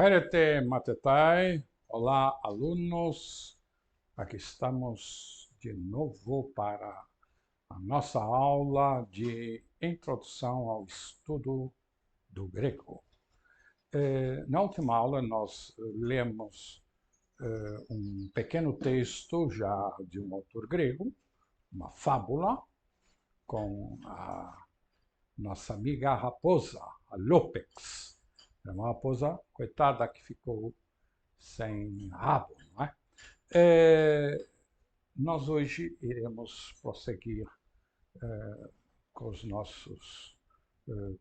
Herete Matetai, olá alunos, aqui estamos de novo para a nossa aula de introdução ao estudo do grego. Na última aula nós lemos um pequeno texto já de um autor grego, uma fábula, com a nossa amiga raposa, a Lópex. É uma raposa, coitada, que ficou sem rabo, não é? Nós hoje iremos prosseguir com os nossos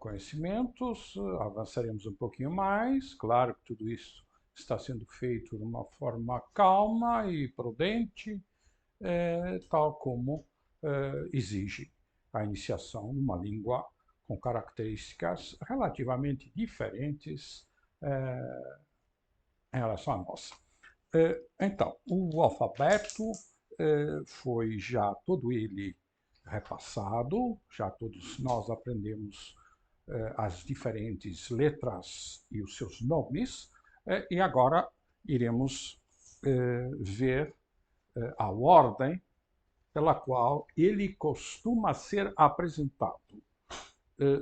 conhecimentos, avançaremos um pouquinho mais. Claro que tudo isso está sendo feito de uma forma calma e prudente, tal como exige a iniciação numa língua com características relativamente diferentes em relação à nossa. Então, o alfabeto foi já todo ele repassado, já todos nós aprendemos as diferentes letras e os seus nomes, e agora iremos ver a ordem pela qual ele costuma ser apresentado.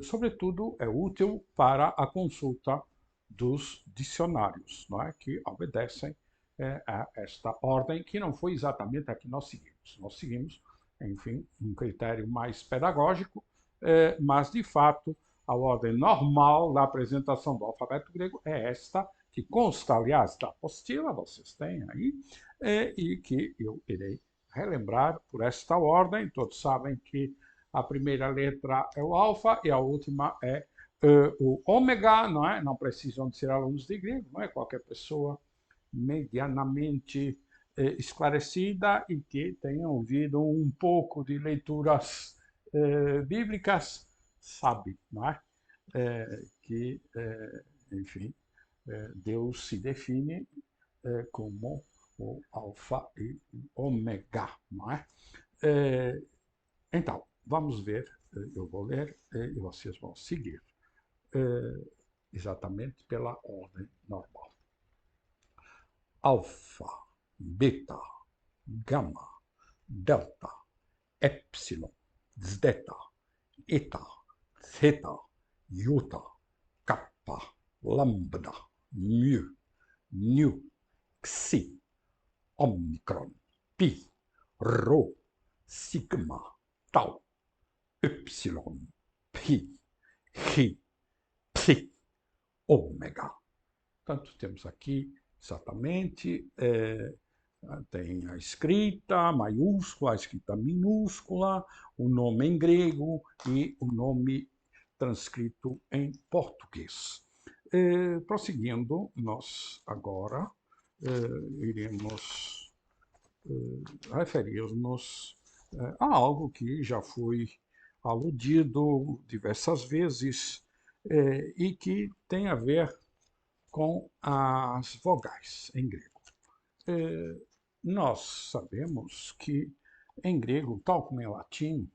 Sobretudo, é útil para a consulta dos dicionários, não é? Que obedecem a esta ordem, que não foi exatamente a que nós seguimos. Nós seguimos, enfim, um critério mais pedagógico, mas, de fato, a ordem normal da apresentação do alfabeto grego é esta, que consta, aliás, da apostila, vocês têm aí, e que eu irei relembrar por esta ordem. Todos sabem que a primeira letra é o alfa e a última é o ômega, não é? Não precisam de ser alunos de grego, não é? Qualquer pessoa medianamente esclarecida e que tenha ouvido um pouco de leituras bíblicas sabe, não é? Que, enfim, Deus se define como o alfa e o ômega, não é? Então, vamos ver, eu vou ler e vocês vão seguir exatamente pela ordem normal. Alfa, beta, gama, delta, epsilon, zeta, eta, theta, iota, kappa, lambda, mu, nu, xi, omicron, pi, rho, sigma, tau, epsilon, pi, chi, psi, ômega. Portanto, temos aqui exatamente, tem a escrita maiúscula, a escrita minúscula, o nome em grego e o nome transcrito em português. Prosseguindo, nós agora iremos referir-nos a algo que já foi aludido diversas vezes e que tem a ver com as vogais em grego. Nós sabemos que em grego, tal como em latim,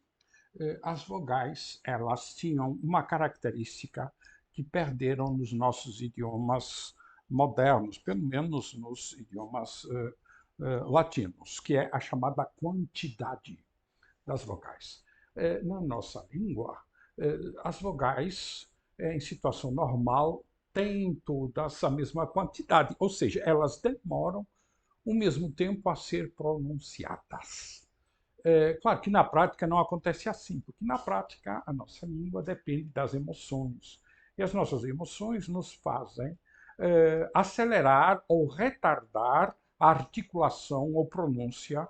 as vogais elas tinham uma característica que perderam nos nossos idiomas modernos, pelo menos nos idiomas latinos, que é a chamada quantidade das vogais. Na nossa língua, as vogais, em situação normal, têm todas a mesma quantidade, ou seja, elas demoram o mesmo tempo a ser pronunciadas. Claro que na prática não acontece assim, porque na prática a nossa língua depende das emoções. E as nossas emoções nos fazem acelerar ou retardar a articulação ou pronúncia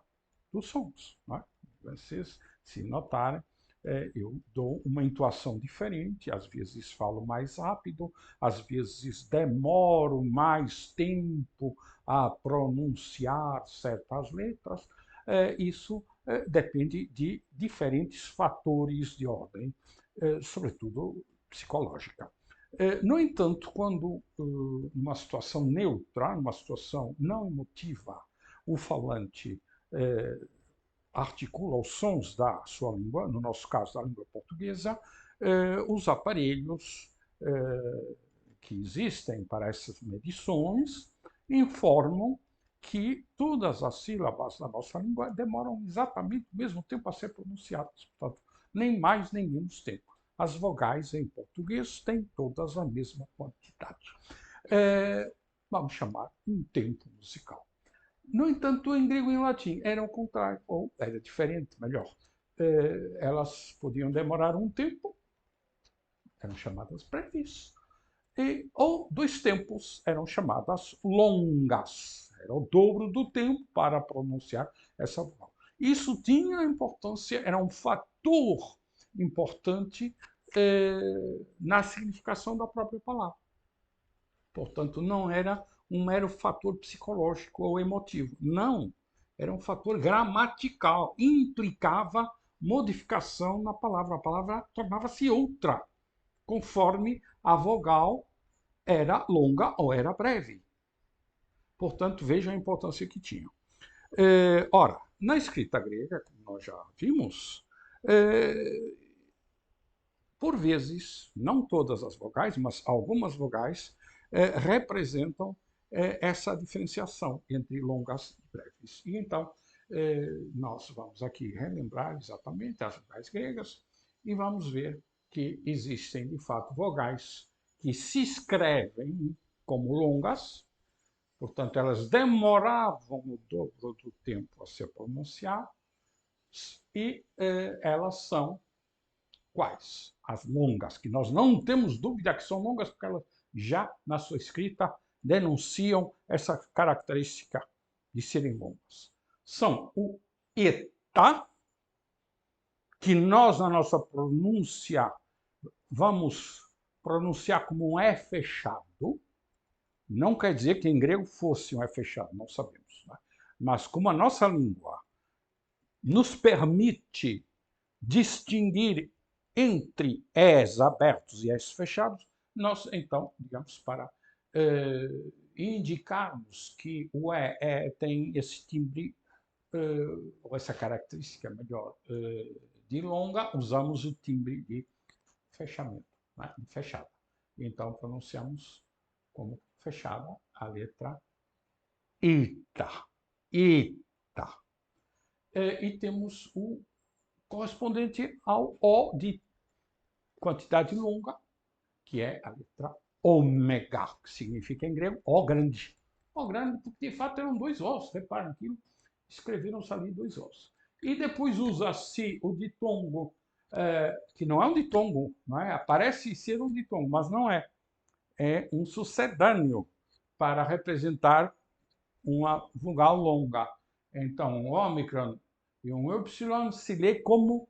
dos sons. Não é? Vocês, se notarem, eu dou uma entoação diferente, às vezes falo mais rápido, às vezes demoro mais tempo a pronunciar certas letras. Isso depende de diferentes fatores de ordem, sobretudo psicológica. No entanto, quando numa situação neutra, numa situação não emotiva, o falante articula os sons da sua língua, no nosso caso da língua portuguesa, os aparelhos que existem para essas medições informam que todas as sílabas da nossa língua demoram exatamente o mesmo tempo a ser pronunciadas, portanto, nem mais nem menos tempo. As vogais em português têm todas a mesma quantidade. Vamos chamar um tempo musical. No entanto, em grego e em latim era o contrário, ou era diferente, melhor. Elas podiam demorar um tempo, eram chamadas breves, ou dois tempos, eram chamadas longas. Era o dobro do tempo para pronunciar essa vogal. Isso tinha importância, era um fator importante na significação da própria palavra. Portanto, não era um mero fator psicológico ou emotivo. Não, era um fator gramatical. Implicava modificação na palavra. A palavra tornava-se outra, conforme a vogal era longa ou era breve. Portanto, veja a importância que tinha. Ora, na escrita grega, como nós já vimos, por vezes, não todas as vogais, mas algumas vogais representam essa diferenciação entre longas e breves. E então, nós vamos aqui relembrar exatamente as vogais gregas e vamos ver que existem, de fato, vogais que se escrevem como longas, portanto, elas demoravam o dobro do tempo a ser pronunciadas, e elas são quais? As longas, que nós não temos dúvida que são longas, porque elas já, na sua escrita, denunciam essa característica de serem longas. São o eta, que nós, na nossa pronúncia, vamos pronunciar como um E fechado. Não quer dizer que em grego fosse um E fechado, não sabemos. Né? Mas como a nossa língua nos permite distinguir entre Es abertos e Es fechados, nós, então, digamos, para indicarmos que o E tem esse timbre, ou essa característica, melhor, de longa, usamos o timbre de fechamento, né? De fechada. Então, pronunciamos como fechada a letra ita. Ita. E temos o correspondente ao O de quantidade longa, que é a letra ômega, que significa em grego O grande. O grande, porque de fato eram dois Os, reparem que escreveram-se ali dois Os. E depois usa-se o ditongo, que não é um ditongo, não é? Parece ser um ditongo, mas não é. É um sucedâneo para representar uma vogal longa. Então, um ômicron e um Y se lê como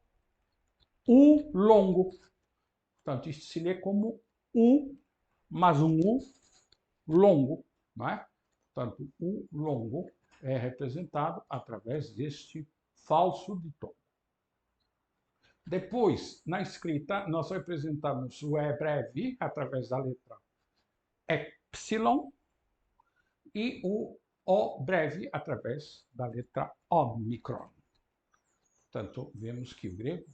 U longo. Portanto, isto se lê como U, mas um U longo. Não é? Portanto, U longo é representado através deste falso ditongo. Depois, na escrita, nós representamos o E breve através da letra Epsilon e o O breve através da letra Ômicron. Portanto, vemos que o grego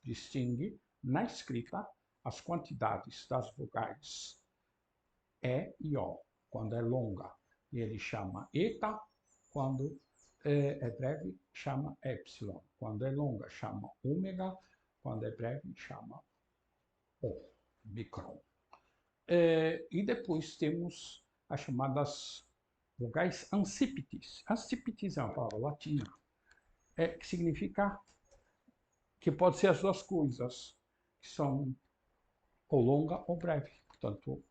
distingue na escrita as quantidades das vogais E e O. Quando é longa, ele chama eta. Quando é breve, chama epsilon. Quando é longa, chama ômega. Quando é breve, chama ômicron. E depois temos as chamadas vogais ansípites. Ansípites é uma palavra latina, que significa que pode ser as duas coisas, que são ou longa ou breve. Portanto,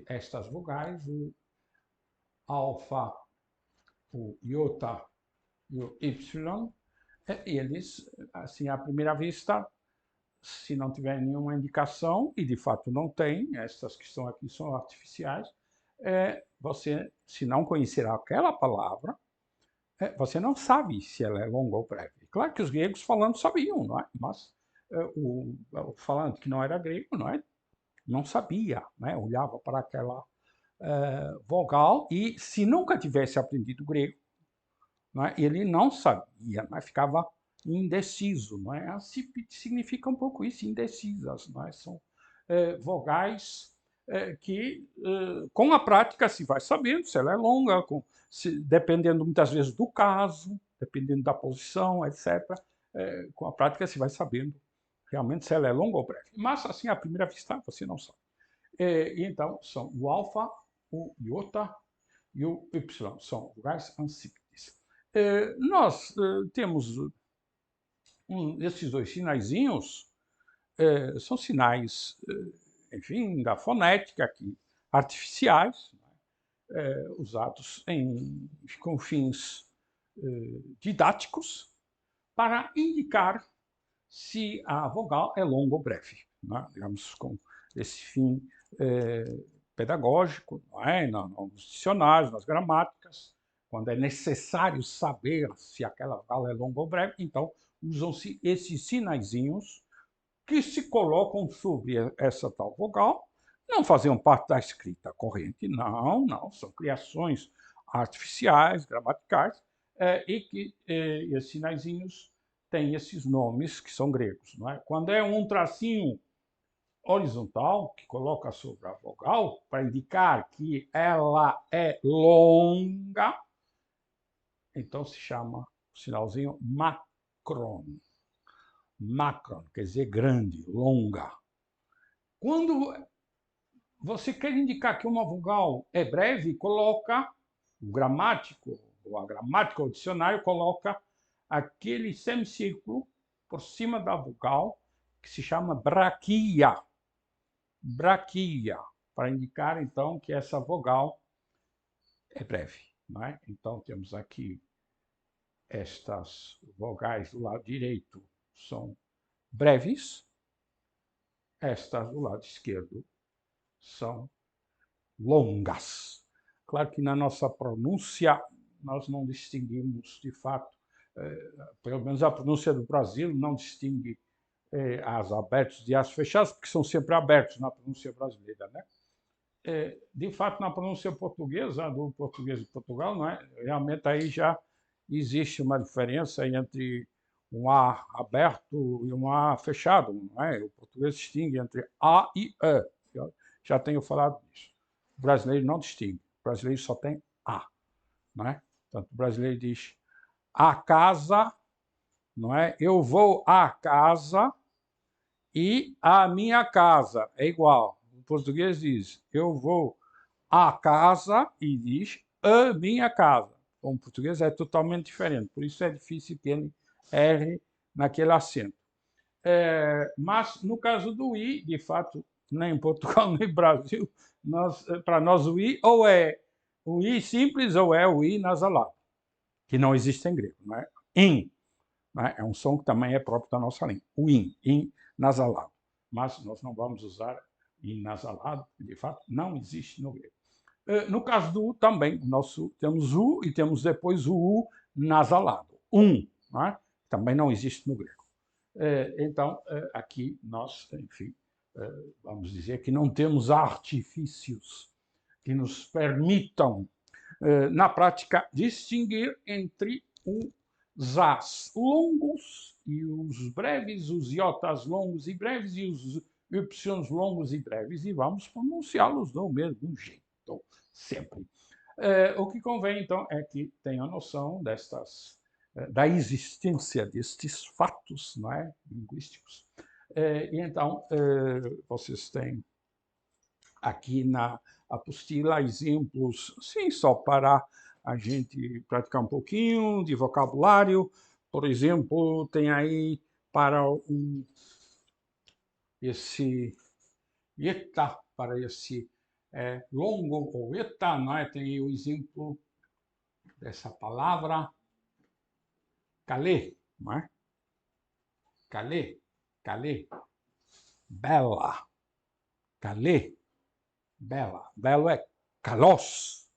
estas vogais, o alfa, o iota e o y, eles, assim, à primeira vista, se não tiver nenhuma indicação, e de fato não tem, estas que estão aqui são artificiais, você, se não conhecer aquela palavra, você não sabe se ela é longa ou breve. Claro que os gregos falando sabiam, não é? Mas o falante que não era grego, não é? Não sabia, né? Olhava para aquela vogal e, se nunca tivesse aprendido grego, não é? Ele não sabia, não é? Ficava indeciso. Não é? Significa um pouco isso, indecisas. Não é? São vogais que com a prática se vai sabendo se ela é longa, dependendo muitas vezes do caso, dependendo da posição, etc. Com a prática se vai sabendo realmente se ela é longa ou breve. Mas, assim, à primeira vista, você não sabe. Então, são o alfa, o iota e o y, são vogais ansíclites. Nós temos esses dois sinaizinhos, são sinais, enfim, da fonética, aqui, artificiais, usados com fins didáticos para indicar se a vogal é longa ou breve, né? Digamos, com esse fim pedagógico, não é? Nos dicionários, nas gramáticas, quando é necessário saber se aquela vogal é longa ou breve, então usam-se esses sinaizinhos que se colocam sobre essa tal vogal, não faziam parte da escrita corrente, não, são criações artificiais, gramaticais, e que esses sinaizinhos têm esses nomes que são gregos. Não é? Quando é um tracinho horizontal que coloca sobre a vogal para indicar que ela é longa, então se chama o sinalzinho macron. Macron quer dizer grande, longa. Quando você quer indicar que uma vogal é breve, coloca o gramático, ou a gramática, ou o dicionário, coloca aquele semicírculo por cima da vogal, que se chama braquia. Braquia, para indicar, então, que essa vogal é breve. Não é? Então, temos aqui estas vogais do lado direito são breves, estas do lado esquerdo são longas. Claro que na nossa pronúncia nós não distinguimos, de fato, pelo menos a pronúncia do Brasil não distingue as abertas e as fechadas, porque são sempre abertos na pronúncia brasileira, né? De fato, na pronúncia portuguesa, do português de Portugal, não é? Realmente aí já existe uma diferença entre um A aberto e um A fechado, não é? O português distingue entre A e E. Eu já tenho falado disso. O brasileiro não distingue. O brasileiro só tem A, não é? Portanto, o brasileiro diz a casa, não é? Eu vou à casa e a minha casa é igual. O português diz eu vou à casa e diz a minha casa. Bom, o português é totalmente diferente, por isso é difícil que ele erre naquele acento. Mas no caso do I, de fato, nem Portugal nem Brasil, para nós o I ou é o I simples ou é o I nasalado, que não existe em grego. Não é? In, não é? É um som que também é próprio da nossa língua. O in nasalado. Mas nós não vamos usar in nasalado, de fato, não existe no grego. No caso do U também, temos U e temos depois o U nasalado. Não é? Também não existe no grego. Então, aqui nós, enfim, vamos dizer que não temos artifícios que nos permitam, na prática, distinguir entre os As longos e os breves, os Iotas longos e breves e os Ys longos e breves, e vamos pronunciá-los do mesmo jeito, sempre. O que convém, então, é que tenham noção da existência destes fatos, não é? Linguísticos. E então, vocês têm aqui na apostila exemplos, sim, só para a gente praticar um pouquinho de vocabulário. Por exemplo, tem aí para esse eta, para esse longo ou eta, não é? Tem aí o exemplo dessa palavra calé, não é? Calé, calé, bela, calé, bela. Belo é kalos,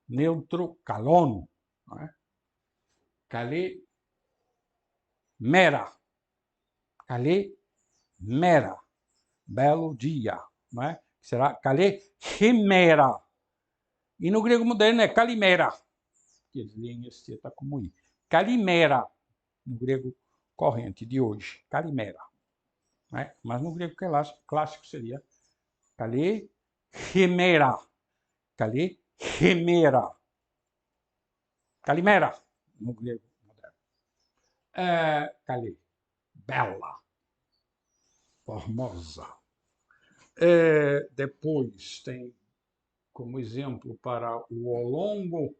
neutro kalon, não é? Calé, mera, calé, mera, belo dia, não é? Será calé, chimera. E no grego moderno é calimera, que eles leem esse teta como i. Calimera, no grego corrente de hoje, calimera. Né? Mas no grego clássico seria calé, Quimera. Cali, quimera. Calimera, no grego moderno. Cali, bela, formosa. Depois tem como exemplo para o olongo,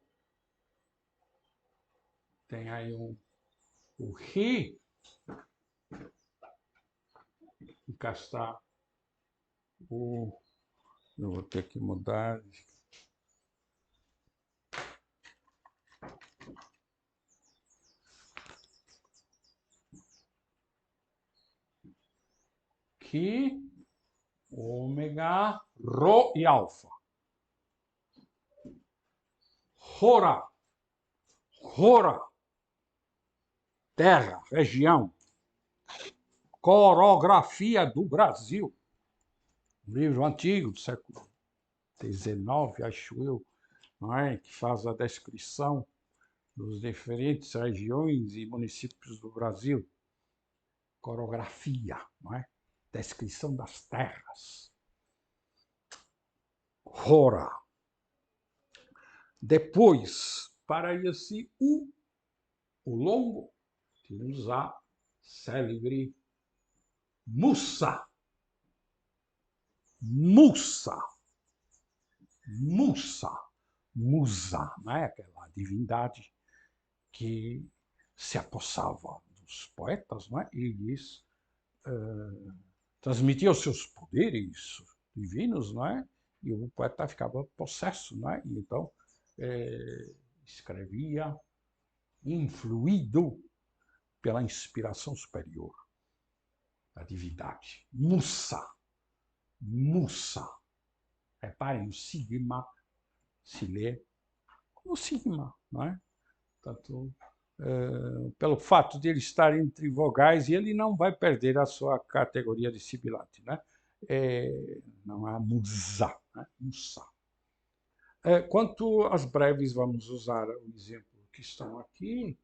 tem aí o ri, e cá está eu vou ter que mudar. Ki, ômega, rho e alfa. Rora, rora, terra, região. Corografia do Brasil. Um livro antigo, do século XIX, acho eu, não é? Que faz a descrição dos diferentes regiões e municípios do Brasil. Corografia, não é? Descrição das terras. Rora. Depois, para esse o longo, temos a célebre Mussa. Mussa. Mussa. Musa, não é? Aquela divindade que se apossava dos poetas, não é? E lhes transmitia os seus poderes divinos, não é? E o poeta ficava possesso, não é? E então escrevia influído pela inspiração superior da divindade. Mussa. Mussa. Reparem, o sigma se lê como sigma, não é? Portanto, pelo fato de ele estar entre vogais, ele não vai perder a sua categoria de sibilante, né? Não há musa, né? Musa. Quanto às breves, vamos usar o exemplo que estão aqui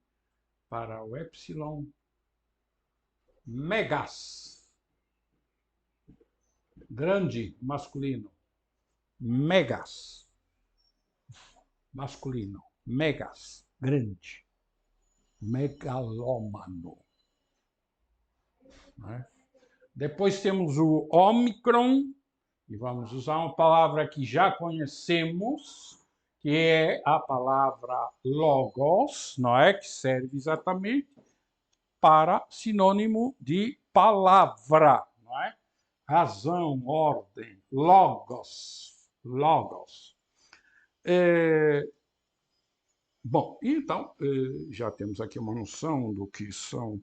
para o epsilon. Megas. Grande, masculino. Megas. Masculino. Megas. Grande. Megalômano. Né? Depois temos o Ômicron, e vamos usar uma palavra que já conhecemos, que é a palavra logos, não é? Que serve exatamente para sinônimo de palavra, não é? Razão, ordem, logos, logos. Bom, então, já temos aqui uma noção do que são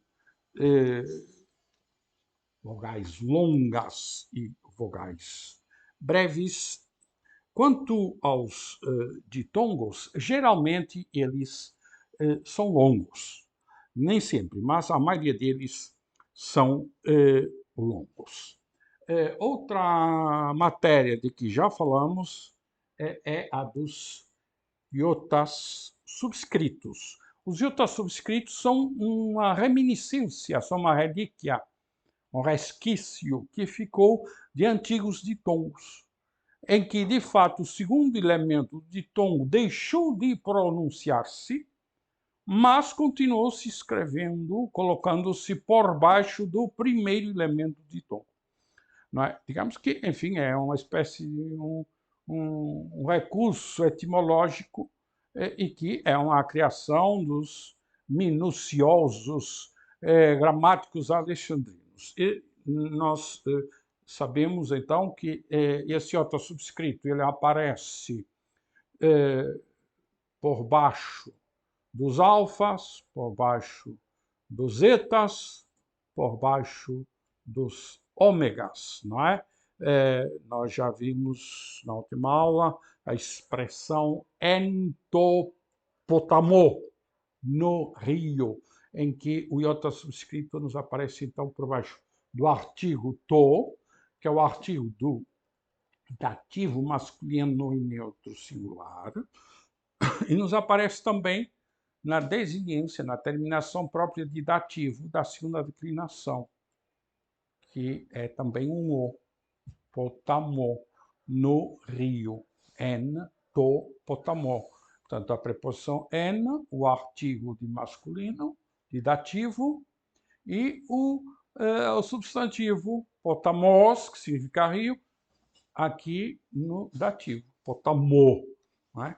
vogais longas e vogais breves. Quanto aos ditongos, geralmente eles são longos. Nem sempre, mas a maioria deles são longos. Outra matéria de que já falamos é a dos iotas subscritos. Os iotas subscritos são uma reminiscência, são uma relíquia, um resquício que ficou de antigos ditongos, em que, de fato, o segundo elemento do ditongo deixou de pronunciar-se, mas continuou se escrevendo, colocando-se por baixo do primeiro elemento do ditongo. Não é? Digamos que, enfim, é uma espécie de um recurso etimológico e que é uma criação dos minuciosos gramáticos alexandrinos. E nós sabemos, então, que esse iota subscrito ele aparece por baixo dos alfas, por baixo dos zetas, por baixo dos ômegas, não é? Nós já vimos na última aula a expressão entopotamo, no rio, em que o iota subscrito nos aparece, então, por baixo do artigo to, que é o artigo do dativo masculino e neutro singular, e nos aparece também na desinência, na terminação própria de dativo da segunda declinação, que é também um o, potamo. no rio. En to potamo. Portanto, a preposição en, o artigo de masculino, de dativo, e o substantivo potamos, que significa rio, aqui no dativo, potamo. Não é?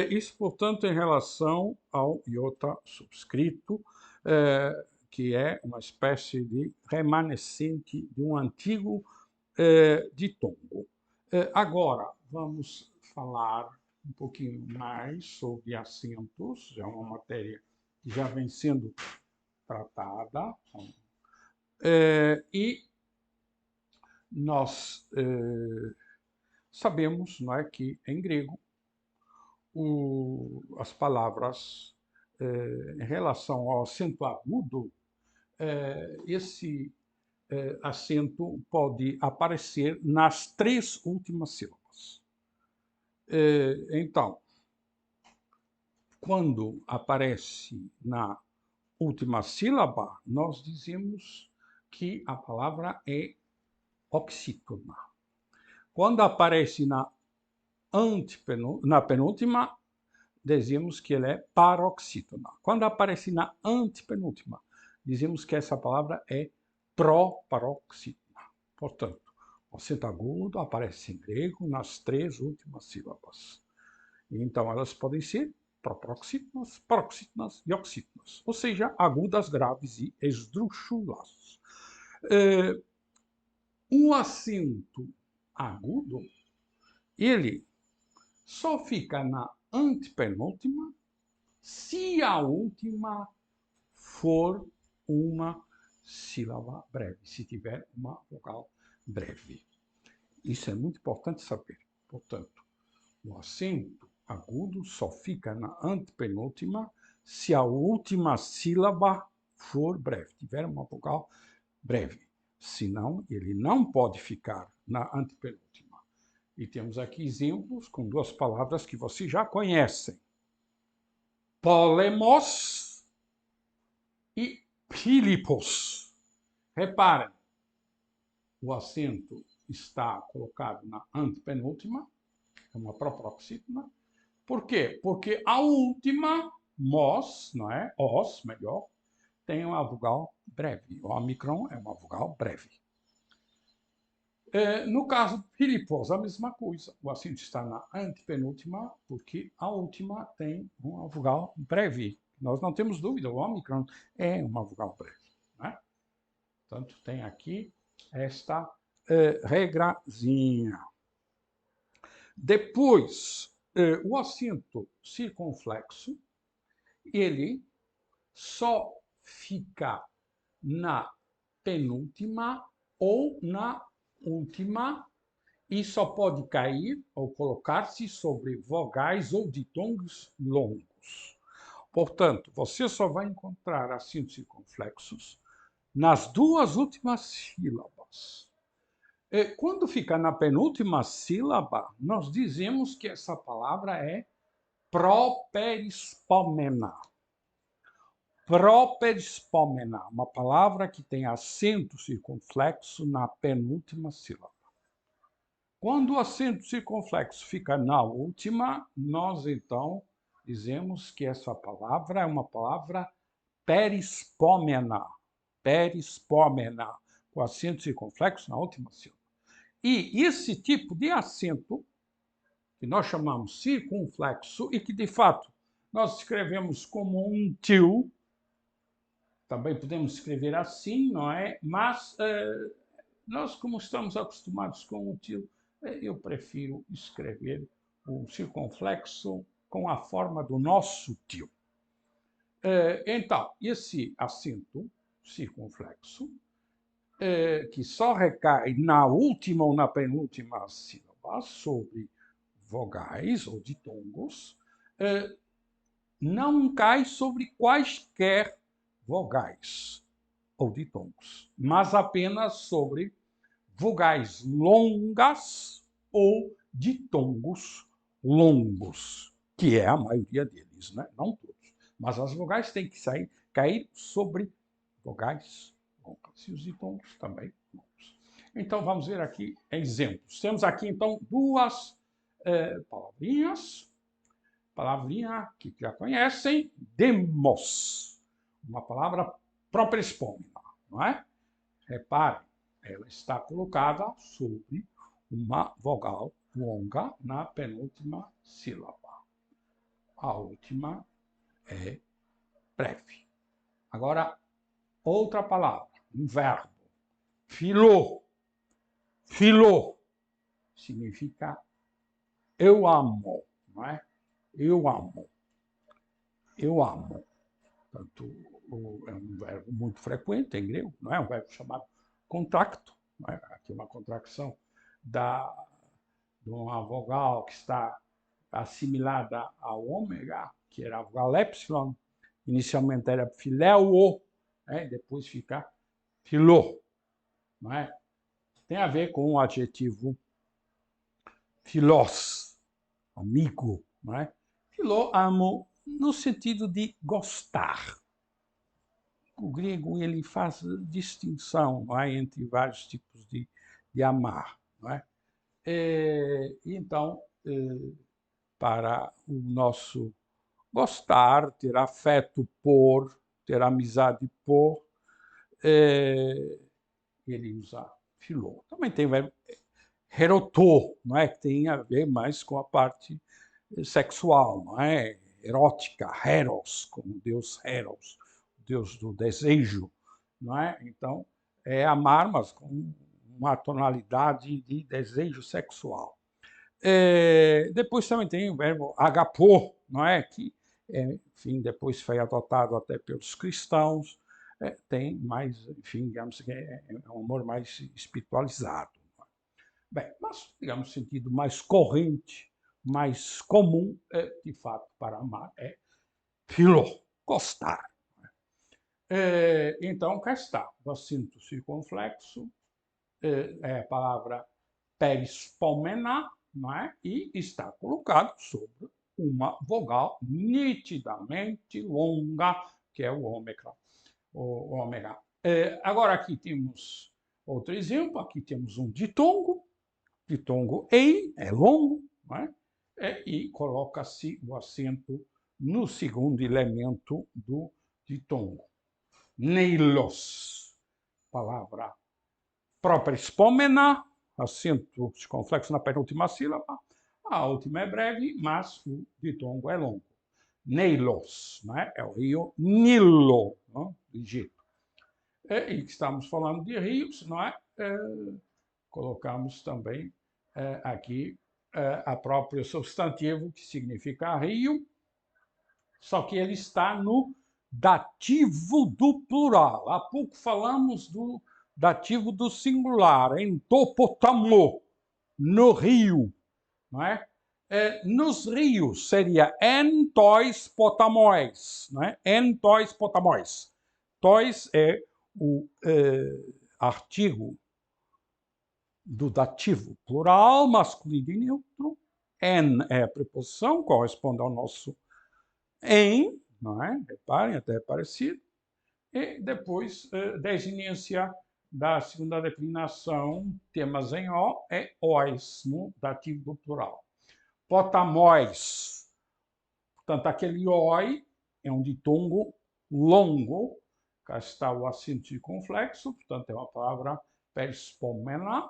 Isso, portanto, em relação ao iota subscrito, que é uma espécie de remanescente de um antigo ditongo. Agora, vamos falar um pouquinho mais sobre acentos, é uma matéria que já vem sendo tratada, e nós sabemos, não é, que em grego as palavras em relação ao acento agudo, esse acento pode aparecer nas 3 últimas sílabas. Então, quando aparece na última sílaba, nós dizemos que a palavra é oxítona. Quando aparece na penúltima, dizemos que ela é paroxítona. Quando aparece na antepenúltima, dizemos que essa palavra é proparoxítona. Portanto, o acento agudo aparece em grego nas 3 últimas sílabas. Então, elas podem ser proparoxítonas, paroxítonas e oxítonas, ou seja, agudas, graves e esdrúxulas. O acento agudo, ele só fica na antepenúltima se a última for uma sílaba breve, se tiver uma vogal breve. Isso é muito importante saber. Portanto, o acento agudo só fica na antepenúltima se a última sílaba for breve, tiver uma vogal breve. Senão, ele não pode ficar na antepenúltima. E temos aqui exemplos com 2 palavras que vocês já conhecem. Polemos e Filipos. Reparem, o acento está colocado na antepenúltima, é uma proparoxítona. Por quê? Porque a última, mos, não é? Os, melhor, tem uma vogal breve. O omicron é uma vogal breve. No caso de Filipos, a mesma coisa. O acento está na antepenúltima, porque a última tem uma vogal breve. Nós não temos dúvida, o omicron é uma vogal breve. Né? Portanto, tem aqui esta regrazinha. Depois, o acento circunflexo, ele só fica na penúltima ou na última e só pode cair ou colocar-se sobre vogais ou ditongos longos. Portanto, você só vai encontrar acentos circunflexos nas 2 últimas sílabas. Quando fica na penúltima sílaba, nós dizemos que essa palavra é properispomena. Properispomena, uma palavra que tem acento circunflexo na penúltima sílaba. Quando o acento circunflexo fica na última, nós então dizemos que essa palavra é uma palavra perispomena. Perispomena, com acento circunflexo na última sílaba. E esse tipo de acento, que nós chamamos circunflexo, e que de fato nós escrevemos como um til, também podemos escrever assim, não é? Mas nós, como estamos acostumados com o til, eu prefiro escrever o circunflexo com a forma do nosso til. Então, esse acento circunflexo, que só recai na última ou na penúltima sílaba sobre vogais ou ditongos, não cai sobre quaisquer vogais ou ditongos, mas apenas sobre vogais longas ou ditongos longos, que é a maioria deles, né? Não todos. Mas as vogais têm que cair sobre vogais longas e os ditongos também longos. Então, vamos ver aqui exemplos. Temos aqui, então, duas palavrinhas. Palavrinha que já conhecem, demos. Uma palavra própria espômina, não é? Repare, ela está colocada sobre uma vogal longa na penúltima sílaba. A última é breve. Agora, outra palavra, um verbo. Filô. Filô significa eu amo, não é? Eu amo. Eu amo. Portanto, é um verbo muito frequente em grego, não é? Um verbo chamado contracto. Não é? Aqui uma contração de uma vogal que está assimilada ao ômega, que era a vogal epsilon. Inicialmente era filéu, né? Depois fica filô. Não é? Tem a ver com o adjetivo filós, amigo. Não é? Filô, amo, no sentido de gostar. O grego ele faz distinção, não é, entre vários tipos de amar. Não é? Então, para o nosso gostar, ter afeto por, ter amizade por, ele usa filô. Também tem o verbo herotô, não é? Que tem a ver mais com a parte sexual, não é? Erótica, Eros, como o deus Eros, o deus do desejo, não é? Então, é amar, mas com uma tonalidade de desejo sexual. Depois também tem o verbo agapô, não é? Que, enfim, depois foi adotado até pelos cristãos, tem mais, enfim, digamos que é um amor mais espiritualizado. Bem, mas, digamos, no sentido mais corrente, mais comum, de fato, para amar, é filó, gostar. Então, cá está, o acento circunflexo, é a palavra perispomena, não é? E está colocado sobre uma vogal nitidamente longa, que é o ômega. O ômega. Agora, aqui temos outro exemplo, aqui temos um ditongo. Ditongo ei é longo, não é? E coloca-se o acento no segundo elemento do ditongo. Neilos, palavra própria espômena, acento circunflexo na penúltima sílaba. A última é breve, mas o ditongo é longo. Neilos, né? É o rio Nilo, não? Do Egito. E estamos falando de rios, não é? Colocamos também aqui a próprio substantivo, que significa rio, só que ele está no dativo do plural. Há pouco falamos do dativo do singular, em topotamo, no rio, não é? Nos rios seria en tois potamóis, não é? En tois potamóis. Tois é o artigo do dativo plural, masculino e neutro. En é a preposição, corresponde ao nosso em, não é? Reparem, até é parecido. E depois, desinência da segunda declinação, temas em O, é ois, no dativo do plural. Potamóis. Portanto, aquele oi é um ditongo longo, cá está o acento circunflexo, portanto, é uma palavra perispomena,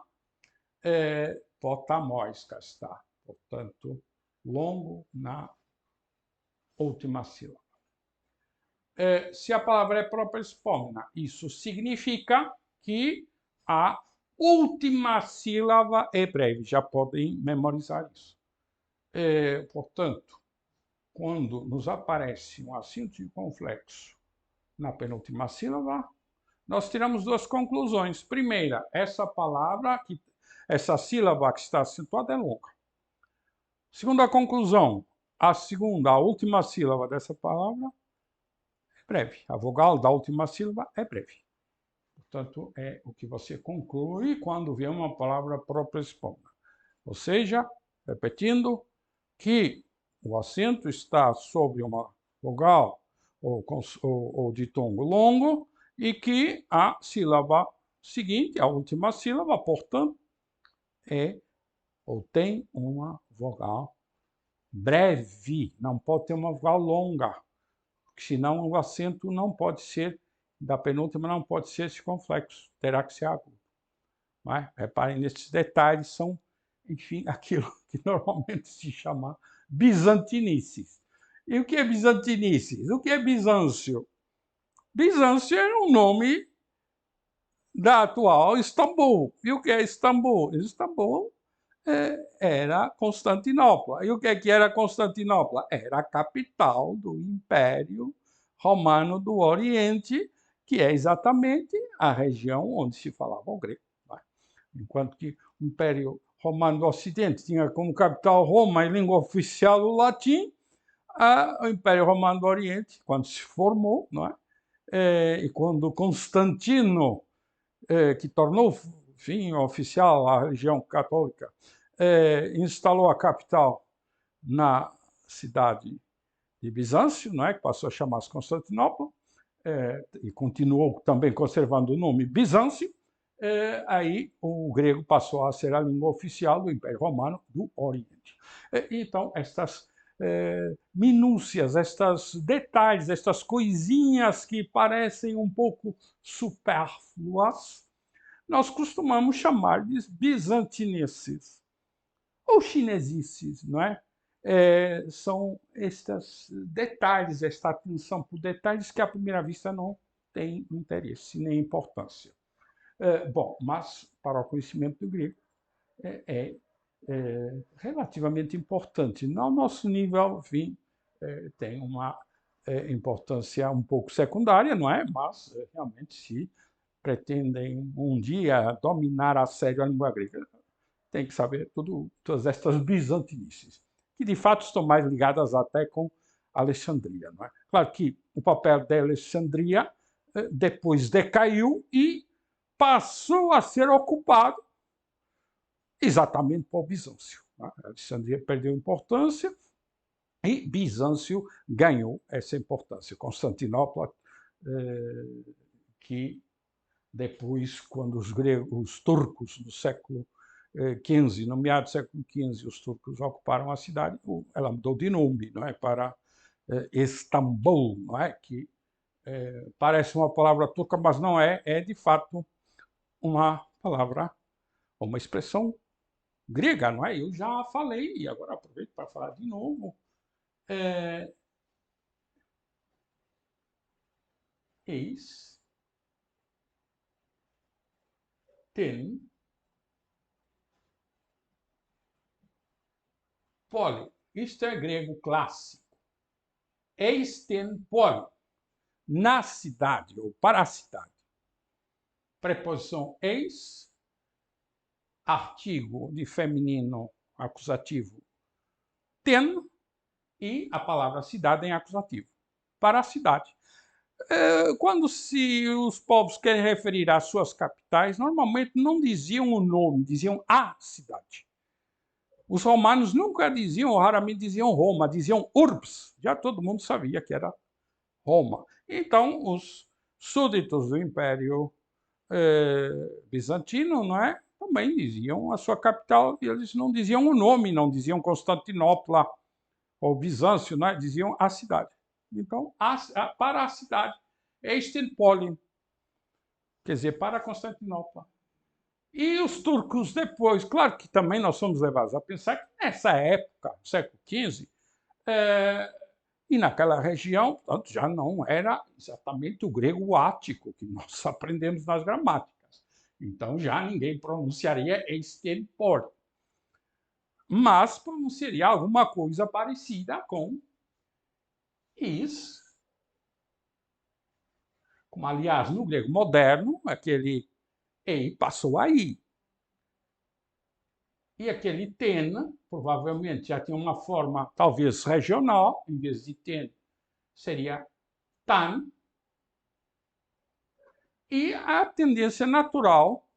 potamóis, cá está. Portanto, longo na última sílaba. Se a palavra é própria espômena, isso significa que a última sílaba é breve. Já podem memorizar isso. Portanto, quando nos aparece um acento circunflexo na penúltima sílaba, nós tiramos duas conclusões. Primeira, essa sílaba que está acentuada é longa. Segunda conclusão, a última sílaba dessa palavra é breve. A vogal da última sílaba é breve. Portanto, é o que você conclui quando vê uma palavra própria espômena. Ou seja, repetindo, que o acento está sobre uma vogal ou ditongo longo e que a sílaba seguinte, a última sílaba, portanto, é ou tem uma vogal breve, não pode ter uma vogal longa, porque senão o acento não pode ser, da penúltima não pode ser circunflexo, terá que ser agudo. Mas, reparem nesses detalhes, são, enfim, aquilo que normalmente se chama bizantinices. E o que é bizantinices? O que é Bizâncio? Bizâncio é um nome da atual Istambul. E o que é Istambul? Istambul era Constantinopla. E o que era Constantinopla? Era a capital do Império Romano do Oriente, que é exatamente a região onde se falava o grego. Enquanto que o Império Romano do Ocidente tinha como capital Roma e língua oficial o latim, o Império Romano do Oriente, quando se formou, não é? E quando Constantino, que tornou, enfim, oficial a religião católica, instalou a capital na cidade de Bizâncio, não é? Que passou a chamar-se Constantinopla, e continuou também conservando o nome Bizâncio, aí o grego passou a ser a língua oficial do Império Romano do Oriente. Então, estas minúcias, estes detalhes, estas coisinhas que parecem um pouco supérfluas, nós costumamos chamar de bizantineses ou chinesices, não é? São estes detalhes, esta atenção por detalhes que à primeira vista não tem interesse nem importância. Bom, mas para o conhecimento do grego é relativamente importante. No nosso nível, enfim, tem uma importância um pouco secundária, não é? Mas realmente se pretendem um dia dominar a sério a língua grega, tem que saber todas estas bizantinices, que de fato estão mais ligadas até com Alexandria. Não é? Claro que o papel da Alexandria depois decaiu e passou a ser ocupado exatamente por Bizâncio. Não é? Alexandria perdeu importância e Bizâncio ganhou essa importância. Constantinopla, que depois, quando os turcos do século XV, no meado do século XV, os turcos ocuparam a cidade, ela mudou de nome, não é, para Istambul, não é, que parece uma palavra turca, mas não é, é de fato uma palavra, uma expressão grega, não é? Eu já falei, e agora aproveito para falar de novo. Eis, ten, poli. Isto é grego clássico. Eis, ten, poli. Na cidade, ou para a cidade. Preposição eis, artigo de feminino acusativo ten e a palavra cidade em acusativo. Para a cidade. Quando os povos querem referir às suas capitais, normalmente não diziam o nome, diziam a cidade. Os romanos nunca diziam, ou raramente diziam Roma, diziam urbs. Já todo mundo sabia que era Roma. Então, os súditos do Império bizantino, não é? Também diziam a sua capital, e eles não diziam o nome, não diziam Constantinopla ou Bizâncio, não é? Diziam a cidade. Então, para a cidade, Extinpolin, quer dizer, para Constantinopla. E os turcos depois, claro que também nós somos levados a pensar que nessa época, século XV, e naquela região, portanto, já não era exatamente o grego ático que nós aprendemos nas gramáticas. Então já ninguém pronunciaria extempore. Mas pronunciaria alguma coisa parecida com is, como aliás no grego moderno, aquele ei passou aí. E aquele ten, provavelmente já tinha uma forma talvez regional, em vez de ten, seria tan. E a tendência natural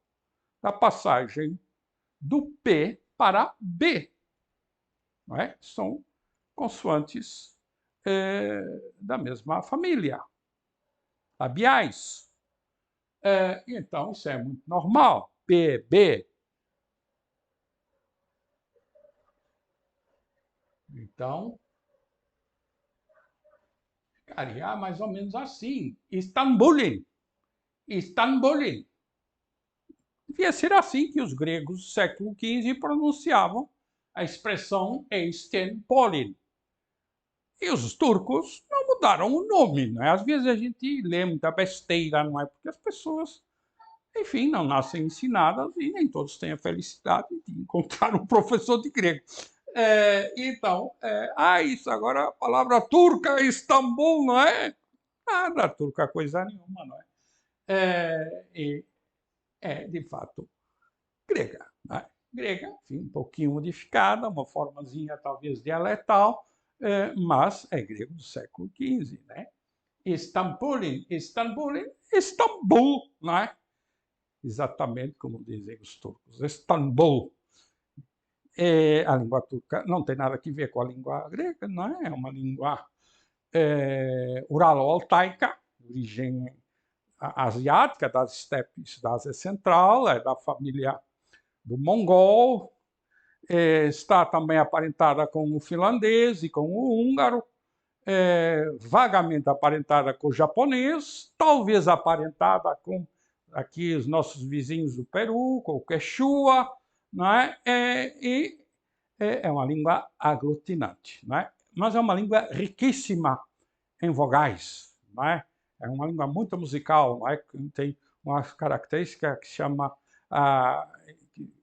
da passagem do P para B. Não é? São consoantes da mesma família, labiais. Então, isso é muito normal. B. Então, ficaria mais ou menos assim. Istanbulin. Istanbulin. Devia ser assim que os gregos do século XV pronunciavam a expressão Istanbulin. E os turcos não mudaram o nome, não é? Às vezes a gente lê muita besteira, não é? Porque as pessoas, enfim, não nascem ensinadas e nem todos têm a felicidade de encontrar um professor de grego. Então, isso agora a palavra turca, Istambul, não é? Nada turca, coisa nenhuma, não é? De fato, grega, não é? Grega, enfim, um pouquinho modificada, uma formazinha talvez dialetal, mas é grego do século XV, né? Istanbulin, Istambul, não é? Exatamente como dizem os turcos, Istambul. A língua turca não tem nada a ver com a língua grega, não é? É uma língua uralo-altaica, de origem asiática, das estepes da Ásia Central, é da família do mongol, está também aparentada com o finlandês e com o húngaro, vagamente aparentada com o japonês, talvez aparentada com aqui os nossos vizinhos do Peru, com o quechua, não é? E é uma língua aglutinante, não é? Mas é uma língua riquíssima em vogais, não é? É uma língua muito musical, não é? Tem uma característica que chama,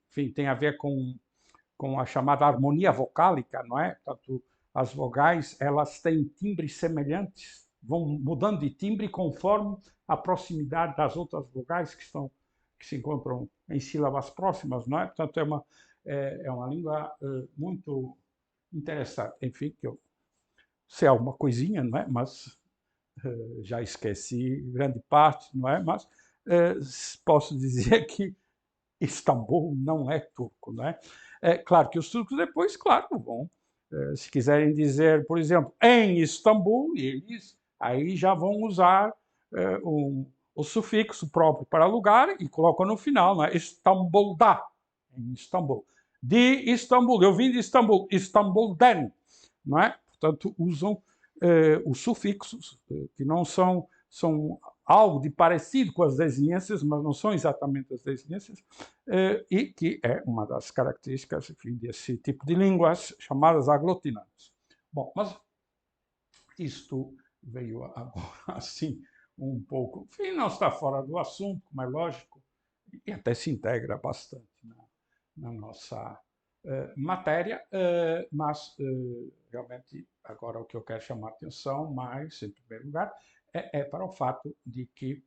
enfim, tem a ver com a chamada harmonia vocálica, não é? Portanto, as vogais, elas têm timbres semelhantes, vão mudando de timbre conforme a proximidade das outras vogais que se encontram em sílabas próximas, não é? Portanto, é uma língua muito interessante. Enfim, que eu sei alguma coisinha, não é? Mas já esqueci grande parte, não é? Mas posso dizer que Istambul não é turco, não é? É claro que os turcos depois, claro, vão, se quiserem dizer, por exemplo, em Istambul, eles aí já vão usar o sufixo próprio para lugar e colocam no final, não é? Istambul'da, em Istambul. De Istambul, eu vim de Istambul, Istambul'den, não é? Portanto, usam os sufixos, que não são algo de parecido com as desinências, mas não são exatamente as desinências, e que é uma das características, enfim, desse tipo de línguas chamadas aglutinantes. Bom, mas isto veio agora assim um pouco, enfim, não está fora do assunto, como é lógico, e até se integra bastante na nossa matéria, mas realmente agora o que eu quero chamar a atenção mais, em primeiro lugar, é para o fato de que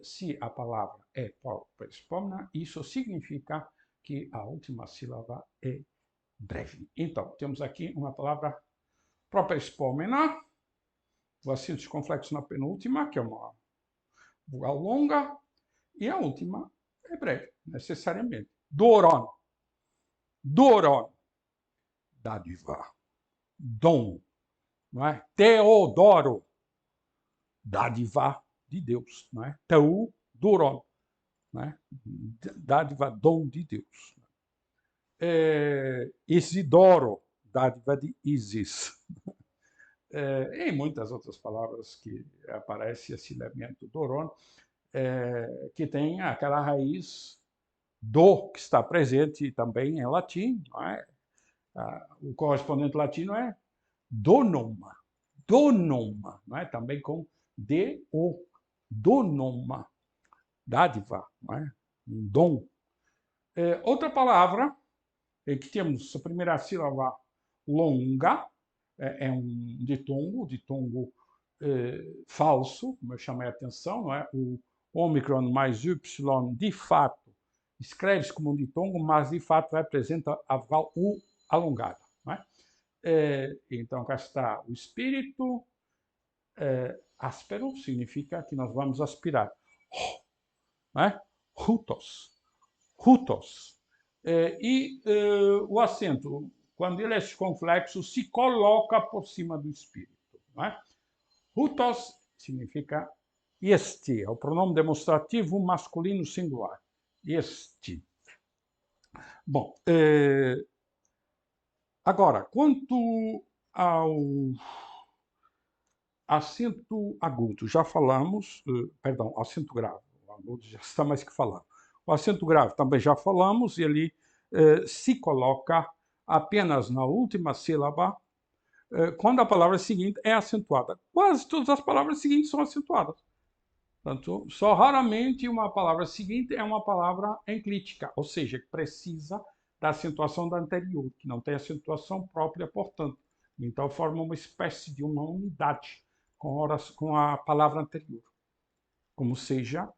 se a palavra é properspomena, isso significa que a última sílaba é breve. Então, temos aqui uma palavra properspomena, o acento circunflexo na penúltima, que é uma vogal longa, e a última é breve, necessariamente. Doron, doron, dádiva, dom, não é? Teodoro, dádiva de Deus, não é? Teu, doron, né? Dádiva, dom de Deus. Isidoro, dádiva de Isis. E muitas outras palavras que aparece esse elemento doron, que tem aquela raiz do, que está presente também em latim, não é? O correspondente latino é donoma, donoma, não é? Também com D-O, donoma, dádiva, não é? Um dom. Outra palavra em que temos a primeira sílaba longa, é um ditongo falso, como eu chamei a atenção, não é? O ômicron mais Y, de fato, escreve-se como um ditongo, mas de fato representa a vogal U alongada. Não é? Então, cá está o espírito. Áspero significa que nós vamos aspirar. Não é? Hutos. Hutos. O acento, quando ele é circunflexo, se coloca por cima do espírito. Não é? Hutos significa Este é o pronome demonstrativo masculino singular. Este. Bom, agora, quanto ao acento agudo, já falamos, perdão, acento grave, o agudo já está mais que falado. O acento grave também já falamos, e ele se coloca apenas na última sílaba, quando a palavra seguinte é acentuada. Quase todas as palavras seguintes são acentuadas. Portanto, só raramente uma palavra seguinte é uma palavra enclítica, ou seja, que precisa da acentuação da anterior, que não tem acentuação própria, portanto. Então, forma uma espécie de uma unidade com a palavra anterior. Como seja,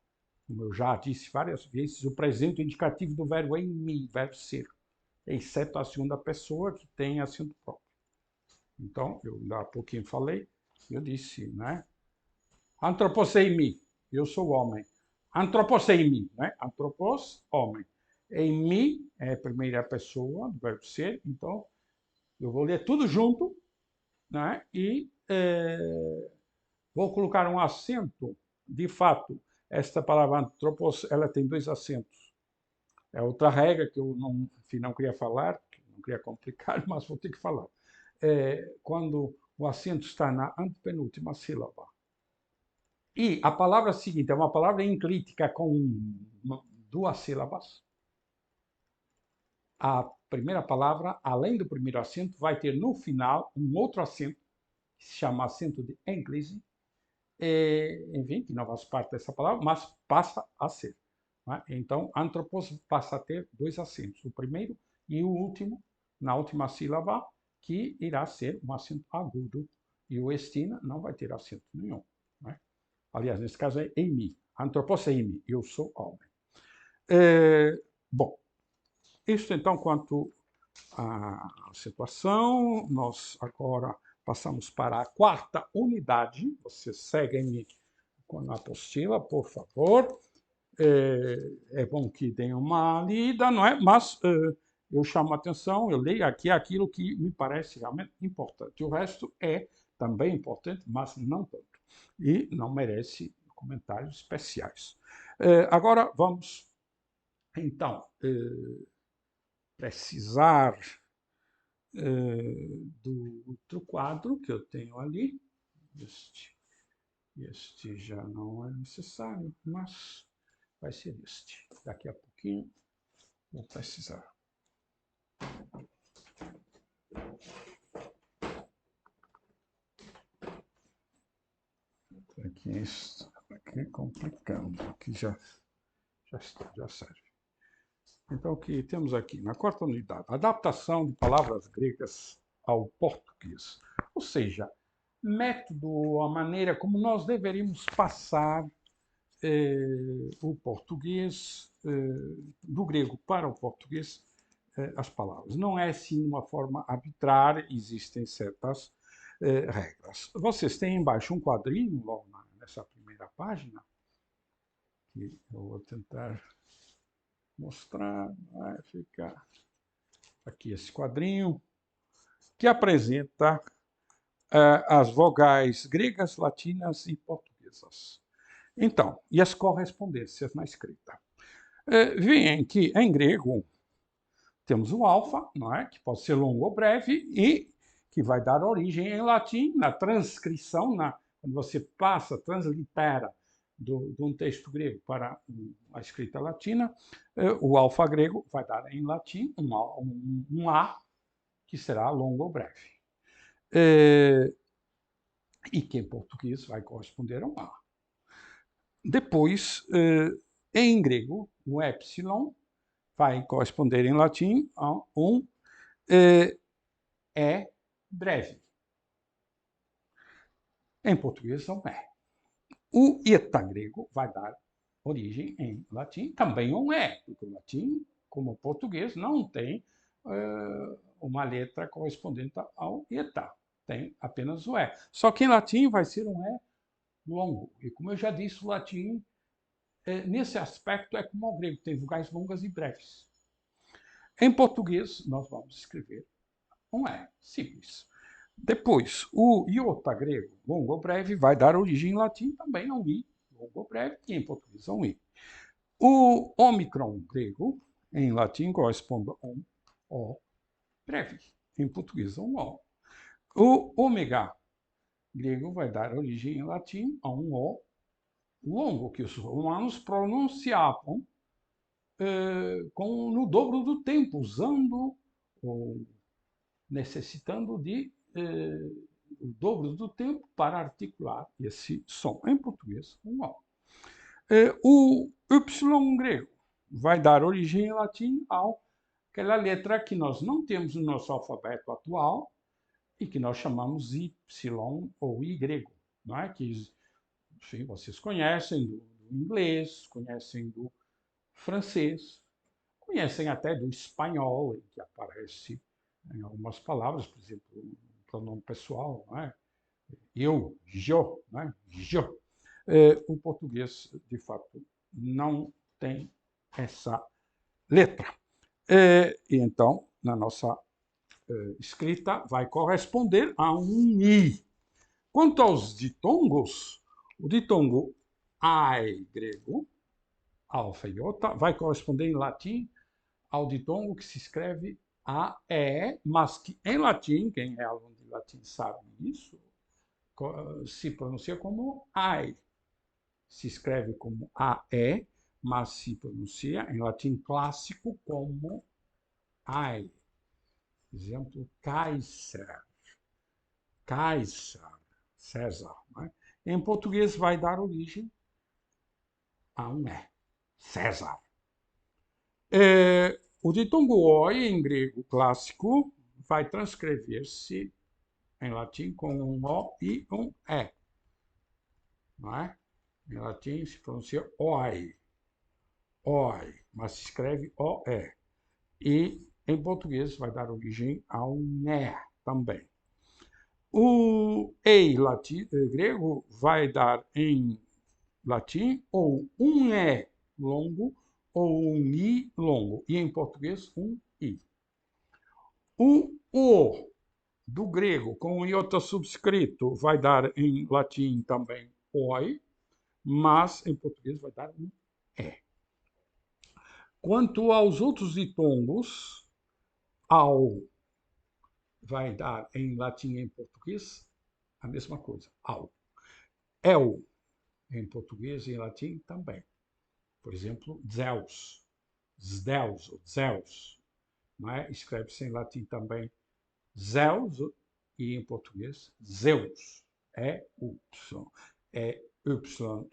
como eu já disse várias vezes, o presente indicativo do verbo em mim, verbo ser, exceto a segunda pessoa, que tem acento próprio. Então, eu há pouquinho falei, eu disse, né? Antroposeimi, eu sou homem. Antroposeimi, né? Antropos, homem. Em mim é a primeira pessoa do verbo ser, então eu vou ler tudo junto, né? E vou colocar um acento. De fato, esta palavra antropos, ela tem dois acentos. É outra regra que eu não, enfim, não queria falar, não queria complicar, mas vou ter que falar. Quando o acento está na antepenúltima sílaba, e a palavra seguinte é uma palavra enclítica com duas sílabas, a primeira palavra, além do primeiro acento, vai ter no final um outro acento, que se chama acento de ênclise, enfim, que não faz parte dessa palavra, mas passa a ser. Né? Então, antropos passa a ter dois acentos, o primeiro e o último, na última sílaba, que irá ser um acento agudo, e o estina não vai ter acento nenhum. Né? Aliás, nesse caso é em mim. Antropos é em mim, eu sou homem. Bom, isso então quanto à situação. Nós agora passamos para a quarta unidade. Vocês seguem-me com a apostila, por favor. É bom que deem uma lida, não é? Mas eu chamo a atenção, eu leio aqui aquilo que me parece realmente importante. O resto é também importante, mas não tanto. E não merece comentários especiais. Agora vamos, então, precisar do outro quadro que eu tenho ali. Este já não é necessário, mas vai ser este. Daqui a pouquinho vou precisar. Aqui complicando, aqui já está, já serve. Então, o que temos aqui? Na quarta unidade, adaptação de palavras gregas ao português. Ou seja, método, a maneira como nós deveríamos passar o português, do grego para o português, as palavras. Não é assim de uma forma arbitrária, existem certas regras. Vocês têm embaixo um quadrinho, logo nessa primeira página, que eu vou tentar mostrar, vai ficar aqui esse quadrinho, que apresenta as vogais gregas, latinas e portuguesas. Então, e as correspondências na escrita. Veem que em grego temos o alfa, não é? Que pode ser longo ou breve, e que vai dar origem em latim, na transcrição, quando você passa, translitera de um texto grego para a escrita latina, o alfa grego vai dar em latim um A, que será longo ou breve. E que em português vai corresponder a um A. Depois, em grego, o epsilon vai corresponder em latim a um é breve. Em português não é. O eta grego vai dar origem em latim também um é, porque o latim, como o português, não tem uma letra correspondente ao eta. Tem apenas o é. Só que em latim vai ser um é longo. E como eu já disse, o latim, nesse aspecto, é como o grego, tem vogais longas e breves. Em português, nós vamos escrever um é simples. Depois, o iota grego, longo ou breve, vai dar origem em latim também a um i, longo ou breve, e em português a um I. O ômicron grego, em latim, corresponde a um O breve, em português a um O. O ômega grego vai dar origem em latim a um O longo, que os romanos pronunciavam no dobro do tempo, usando ou necessitando de o dobro do tempo para articular esse som. Em português, um O. O Y grego vai dar origem em latim àquela letra que nós não temos no nosso alfabeto atual e que nós chamamos Y ou Y, não é? Que, enfim, vocês conhecem do inglês, conhecem do francês, conhecem até do espanhol, em que aparece em algumas palavras, por exemplo, o pronome pessoal, não é? Eu, não é? O português, de fato, não tem essa letra. E então, na nossa escrita, vai corresponder a um I. Quanto aos ditongos, o ditongo ai grego, alfa e iota, vai corresponder em latim ao ditongo que se escreve AE, mas que em latim, quem é aluno de latim sabe isso, se pronuncia como AI. Se escreve como AE, mas se pronuncia em latim clássico como AI. Exemplo, Kaiser, César. Né? Em português vai dar origem a um E, César. O ditongo OI, em grego clássico, vai transcrever-se em latim com um O e um E. Não é? Em latim se pronuncia OI, mas se escreve OE. E em português vai dar origem a um E também. O EI grego vai dar em latim ou um E longo ou um I longo, e em português um I. O do grego com iota subscrito vai dar em latim também OI, mas em português vai dar um E. Quanto aos outros ditongos, ao vai dar em latim e em português a mesma coisa, ao. El, em português e em latim também. Por exemplo, Zeus, Zeus, não é? Escreve-se em latim também Zeus e em português Zeus. É Y. É Y,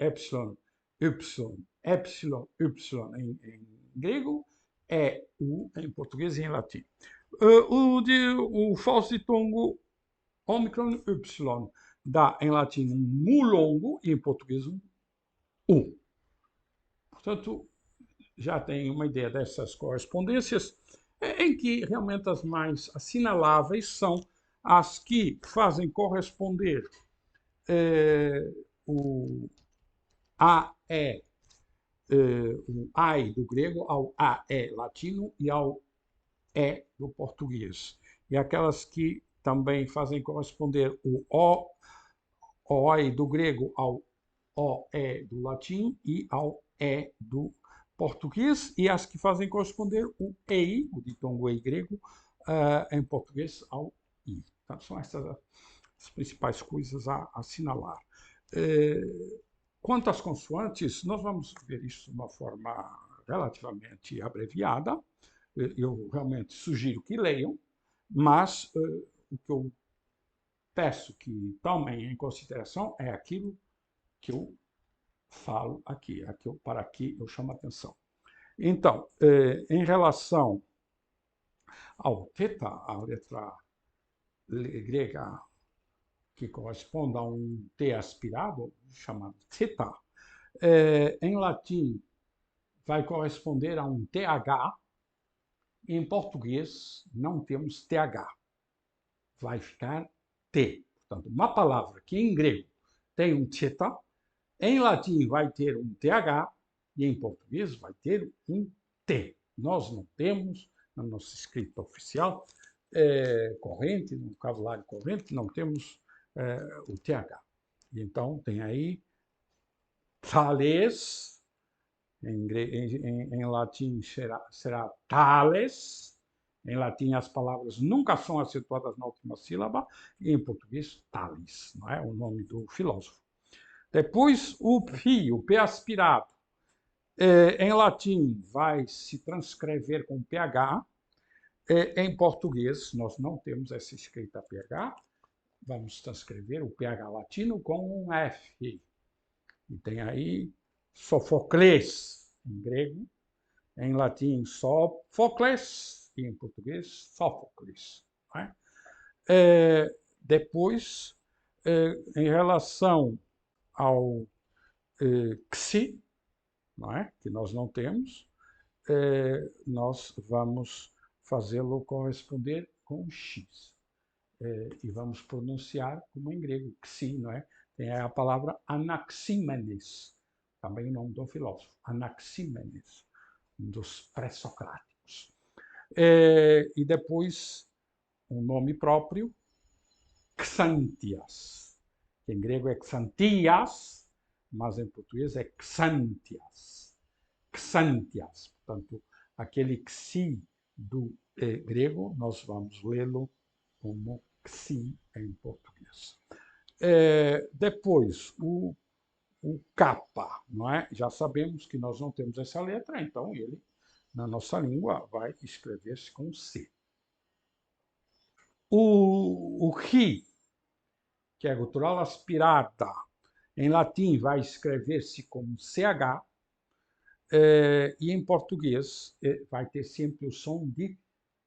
em grego, é U em português e em latim. O falso ditongo ômicron Y dá em latim um mu longo e em português um U. Portanto, já tem uma ideia dessas correspondências, em que realmente as mais assinaláveis são as que fazem corresponder o AE, o AI do grego ao AE latino e ao E do português. E aquelas que também fazem corresponder o OI do grego ao OE do latim e ao E do português, e as que fazem corresponder o EI, o ditongo EI grego, em português ao I. Então, são essas as principais coisas a assinalar. Quanto às consoantes, nós vamos ver isso de uma forma relativamente abreviada. Eu realmente sugiro que leiam, mas o que eu peço que tomem em consideração é aquilo que eu falo aqui, para que eu chamo a atenção. Então, em relação ao θ, a letra grega que corresponde a um T aspirado, chamado θ, em latim vai corresponder a um TH, e em português não temos TH, vai ficar T. Portanto, uma palavra que em grego tem um θ, em latim vai ter um TH e em português vai ter um T. Nós não temos, na nossa escrita oficial corrente, no vocabulário corrente, não temos o TH. E então tem aí Thales, em latim será Thales. Em latim as palavras nunca são acentuadas na última sílaba, e em português, Tales, não é o nome do filósofo. Depois o P, o P aspirado. Em latim vai se transcrever com PH. Em português, nós não temos essa escrita PH, vamos transcrever o PH latino com um F. E tem aí Sofocles, em grego, em latim Sófocles, e em português Sófocles. Não é? Depois, em relação ao xi, não é? Que nós não temos, nós vamos fazê-lo corresponder com x. E vamos pronunciar como em grego, xi, não é? Tem a palavra Anaximenes, também o nome do filósofo, Anaximenes, um dos pré-socráticos. E depois, um nome próprio, Xantias, que em grego é Xantias, mas em português é Xantias. Xantias, portanto, aquele xi do grego, nós vamos lê-lo como xi em português. Depois, o capa, não é? Já sabemos que nós não temos essa letra, então ele, na nossa língua, vai escrever-se com C. O ri, que é gutural aspirada, em latim vai escrever-se como CH, e em português vai ter sempre o som de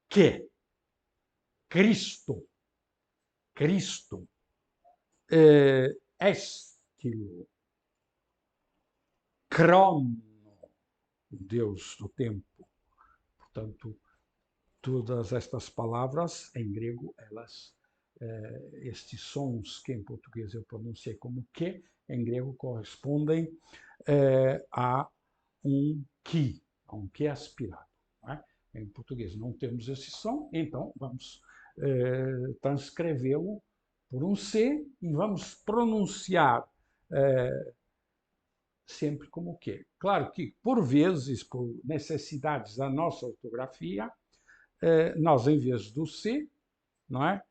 que. Cristo. Cristo. Estilo. Crono, o Deus do tempo. Portanto, todas estas palavras, em grego, estes sons que em português eu pronunciei como que, em grego correspondem a um que, a um que aspirado. Não é? Em português não temos esse som, então vamos transcrevê-lo por um C e vamos pronunciar sempre como que. Claro que, por vezes, por necessidades da nossa ortografia, nós, em vez do C, não é?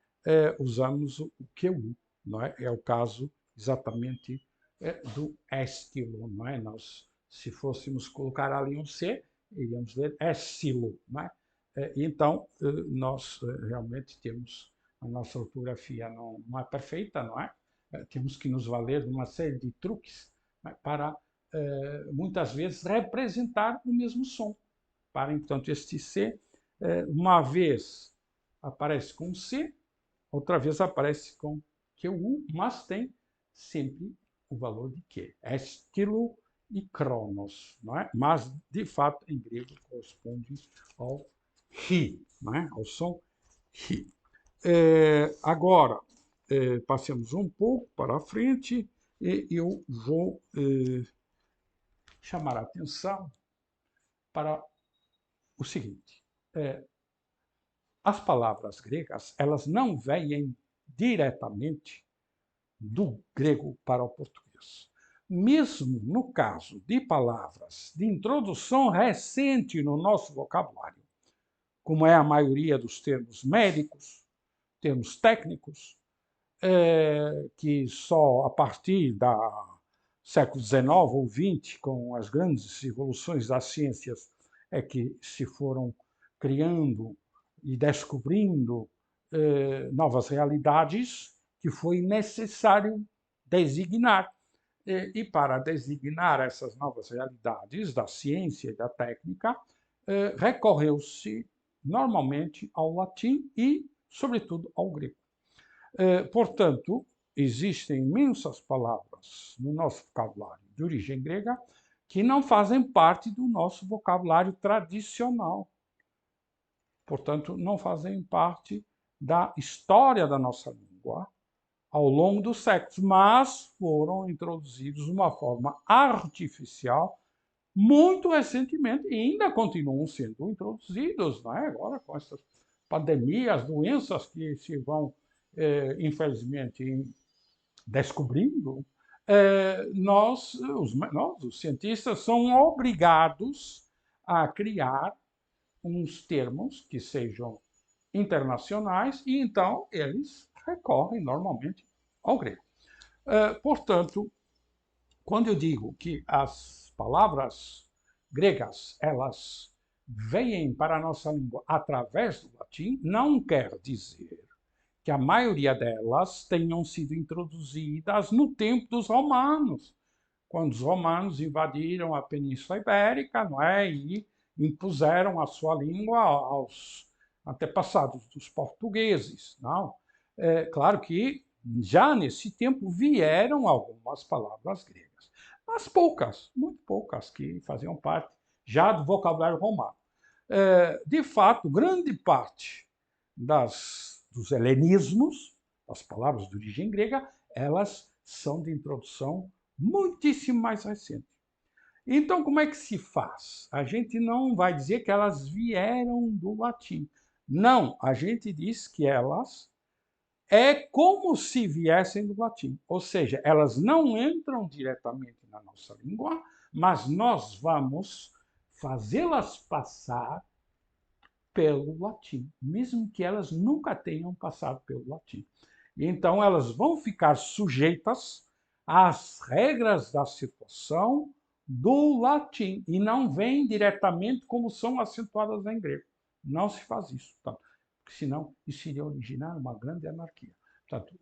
Usamos o QU, não é? É o caso exatamente do estilo, não é? Nós, se fôssemos colocar ali um C, iríamos ler estilo, não é? Então, nós realmente temos, a nossa ortografia não é perfeita, não é? Temos que nos valer de uma série de truques, né, para, muitas vezes, representar o mesmo som. Para, portanto, este C, uma vez aparece com C, outra vez aparece com QU, mas tem sempre o valor de Q. Estilo e cronos, não é? Mas, de fato, em grego corresponde ao ri, não é? Ao som ri. Agora, passemos um pouco para a frente e eu vou chamar a atenção para o seguinte. As palavras gregas, elas não vêm diretamente do grego para o português. Mesmo no caso de palavras de introdução recente no nosso vocabulário, como é a maioria dos termos médicos, termos técnicos, que só a partir do século XIX ou XX, com as grandes evoluções das ciências, é que se foram criando e descobrindo novas realidades que foi necessário designar. E para designar essas novas realidades da ciência e da técnica, recorreu-se normalmente ao latim e, sobretudo, ao grego. Portanto, existem imensas palavras no nosso vocabulário de origem grega que não fazem parte do nosso vocabulário tradicional. Portanto, não fazem parte da história da nossa língua ao longo dos séculos, mas foram introduzidos de uma forma artificial muito recentemente e ainda continuam sendo introduzidos, não é? Agora com essas pandemias, doenças que se vão, infelizmente, descobrindo, nós, os cientistas, são obrigados a criar uns termos que sejam internacionais e então eles recorrem normalmente ao grego. Portanto, quando eu digo que as palavras gregas elas vêm para a nossa língua através do latim, não quer dizer que a maioria delas tenham sido introduzidas no tempo dos romanos, quando os romanos invadiram a Península Ibérica, não é? E impuseram a sua língua aos antepassados dos portugueses. Não? É claro que já nesse tempo vieram algumas palavras gregas, mas poucas, muito poucas, que faziam parte já do vocabulário romano. De fato, grande parte dos helenismos, as palavras de origem grega, elas são de introdução muitíssimo mais recente. Então, como é que se faz? A gente não vai dizer que elas vieram do latim. Não, a gente diz que elas é como se viessem do latim. Ou seja, elas não entram diretamente na nossa língua, mas nós vamos fazê-las passar pelo latim, mesmo que elas nunca tenham passado pelo latim. E então elas vão ficar sujeitas às regras da situação do latim e não vêm diretamente como são acentuadas em grego. Não se faz isso, tá? Porque senão isso iria originar uma grande anarquia. Portanto,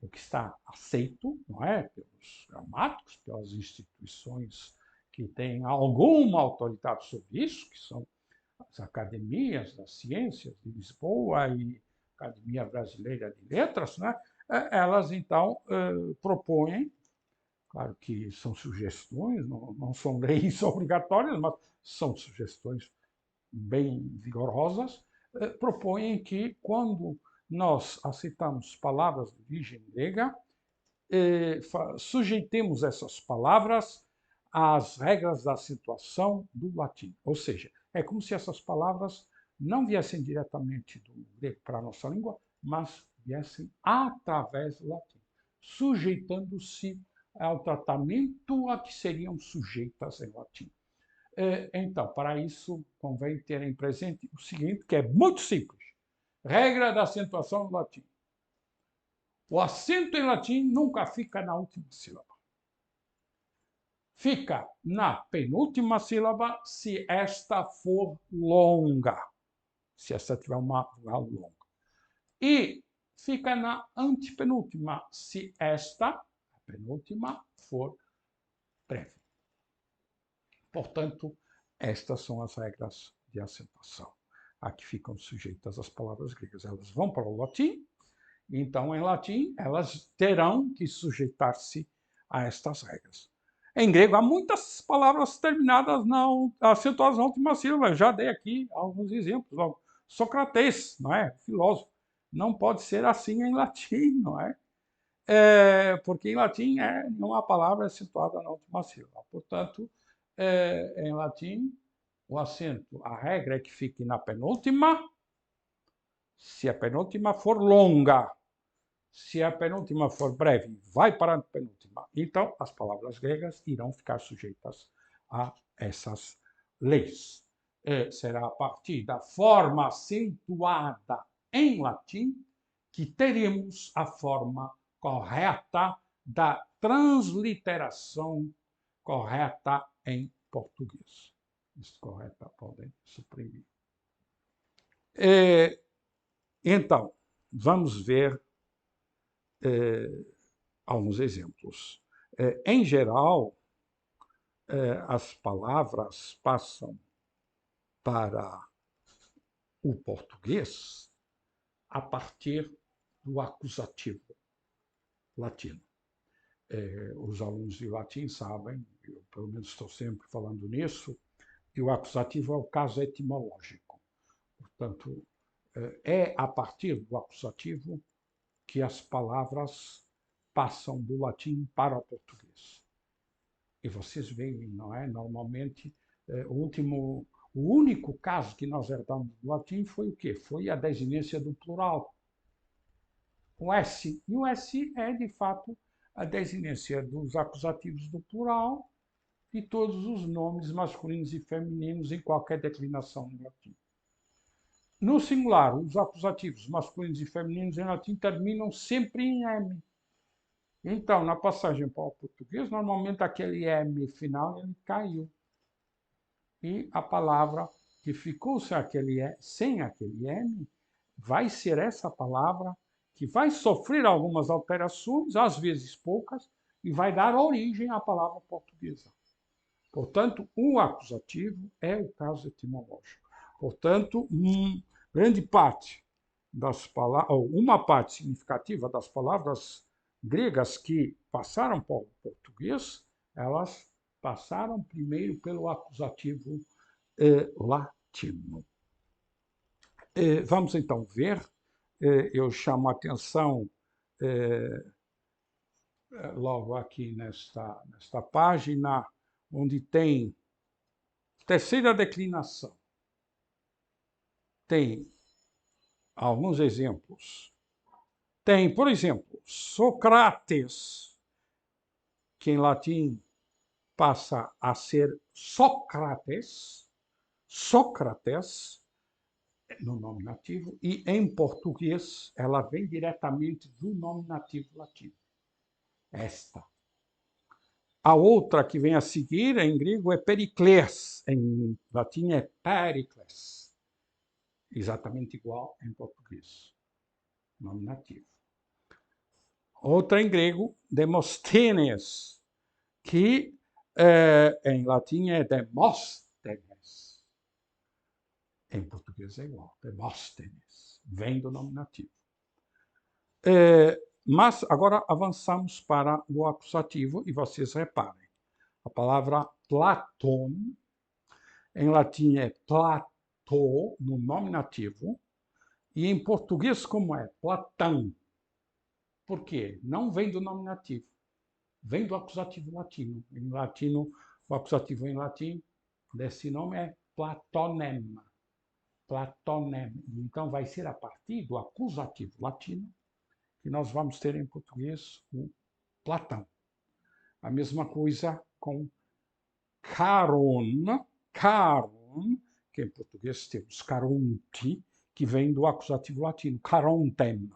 o que está aceito, não é, pelos gramáticos, pelas instituições que têm alguma autoridade sobre isso, que são as academias das ciências de Lisboa e Academia Brasileira de Letras, né? Elas então propõem, claro que são sugestões, não são leis obrigatórias, mas são sugestões bem vigorosas, propõem que quando nós aceitamos palavras de origem grega, sujeitemos essas palavras às regras da situação do latim. Ou seja, é como se essas palavras não viessem diretamente do grego para a nossa língua, mas viessem através do latim, sujeitando-se ao tratamento a que seriam sujeitas em latim. Então, para isso, convém ter em presente o seguinte, que é muito simples. Regra da acentuação do latim. O acento em latim nunca fica na última sílaba. Fica na penúltima sílaba se esta for longa. Se esta tiver uma vogal longa. E fica na antepenúltima se esta, a penúltima, for breve. Portanto, estas são as regras de acentuação a que ficam sujeitas as palavras gregas. Elas vão para o latim, então, em latim, elas terão que sujeitar-se a estas regras. Em grego, há muitas palavras terminadas acentuadas na última sílaba. Eu já dei aqui alguns exemplos. Sócrates, não é? Filósofo. Não pode ser assim em latim, não é? Porque em latim nenhuma palavra é situada na última sílaba. Portanto, em latim, o acento, a regra é que fique na penúltima, se a penúltima for longa. Se a penúltima for breve, vai para a penúltima. Então, as palavras gregas irão ficar sujeitas a essas leis. Será a partir da forma acentuada em latim que teremos a forma correta da transliteração correta em português. Isso correta podem suprimir. Então, vamos ver alguns exemplos. Em geral, as palavras passam para o português a partir do acusativo latino. Os alunos de latim sabem, eu pelo menos estou sempre falando nisso, que o acusativo é o caso etimológico. Portanto, é a partir do acusativo que as palavras passam do latim para o português. E vocês veem, não é? Normalmente, o único caso que nós herdamos do latim foi o quê? Foi a desinência do plural. O S. E o S é, de fato, a desinência dos acusativos do plural e todos os nomes masculinos e femininos em qualquer declinação em latim. No singular, os acusativos masculinos e femininos em latim terminam sempre em M. Então, na passagem para o português, normalmente aquele M final ele caiu. E a palavra que ficou sem aquele M vai ser essa palavra que vai sofrer algumas alterações, às vezes poucas, e vai dar origem à palavra portuguesa. Portanto, o acusativo é o caso etimológico. Portanto, grande parte das palavras, ou uma parte significativa das palavras gregas que passaram para o português, elas passaram primeiro pelo acusativo latino. Vamos então ver. Eu chamo a atenção logo aqui nesta página, onde tem terceira declinação. Tem alguns exemplos. Tem, por exemplo, Sócrates, que em latim passa a ser Sócrates, Sócrates, no nominativo, e em português ela vem diretamente do nominativo latino. Esta. A outra que vem a seguir, em grego, é Pericles, em latim é Pericles. Exatamente igual em português, nominativo. Outra em grego, Demosthenes, que em latim é Demóstenes. Em português é igual, Demóstenes, vem do nominativo. Mas agora avançamos para o acusativo e vocês reparem. A palavra Platon, em latim é Platô, no nominativo, e em português como é? Platão. Por quê? Não vem do nominativo, vem do acusativo latino. Em latino, o acusativo em latim desse nome é Platonem. Platonem. Então vai ser a partir do acusativo latino que nós vamos ter em português o Platão. A mesma coisa com Caron, Caron, que em português temos Caronte, que vem do acusativo latino, Carontem.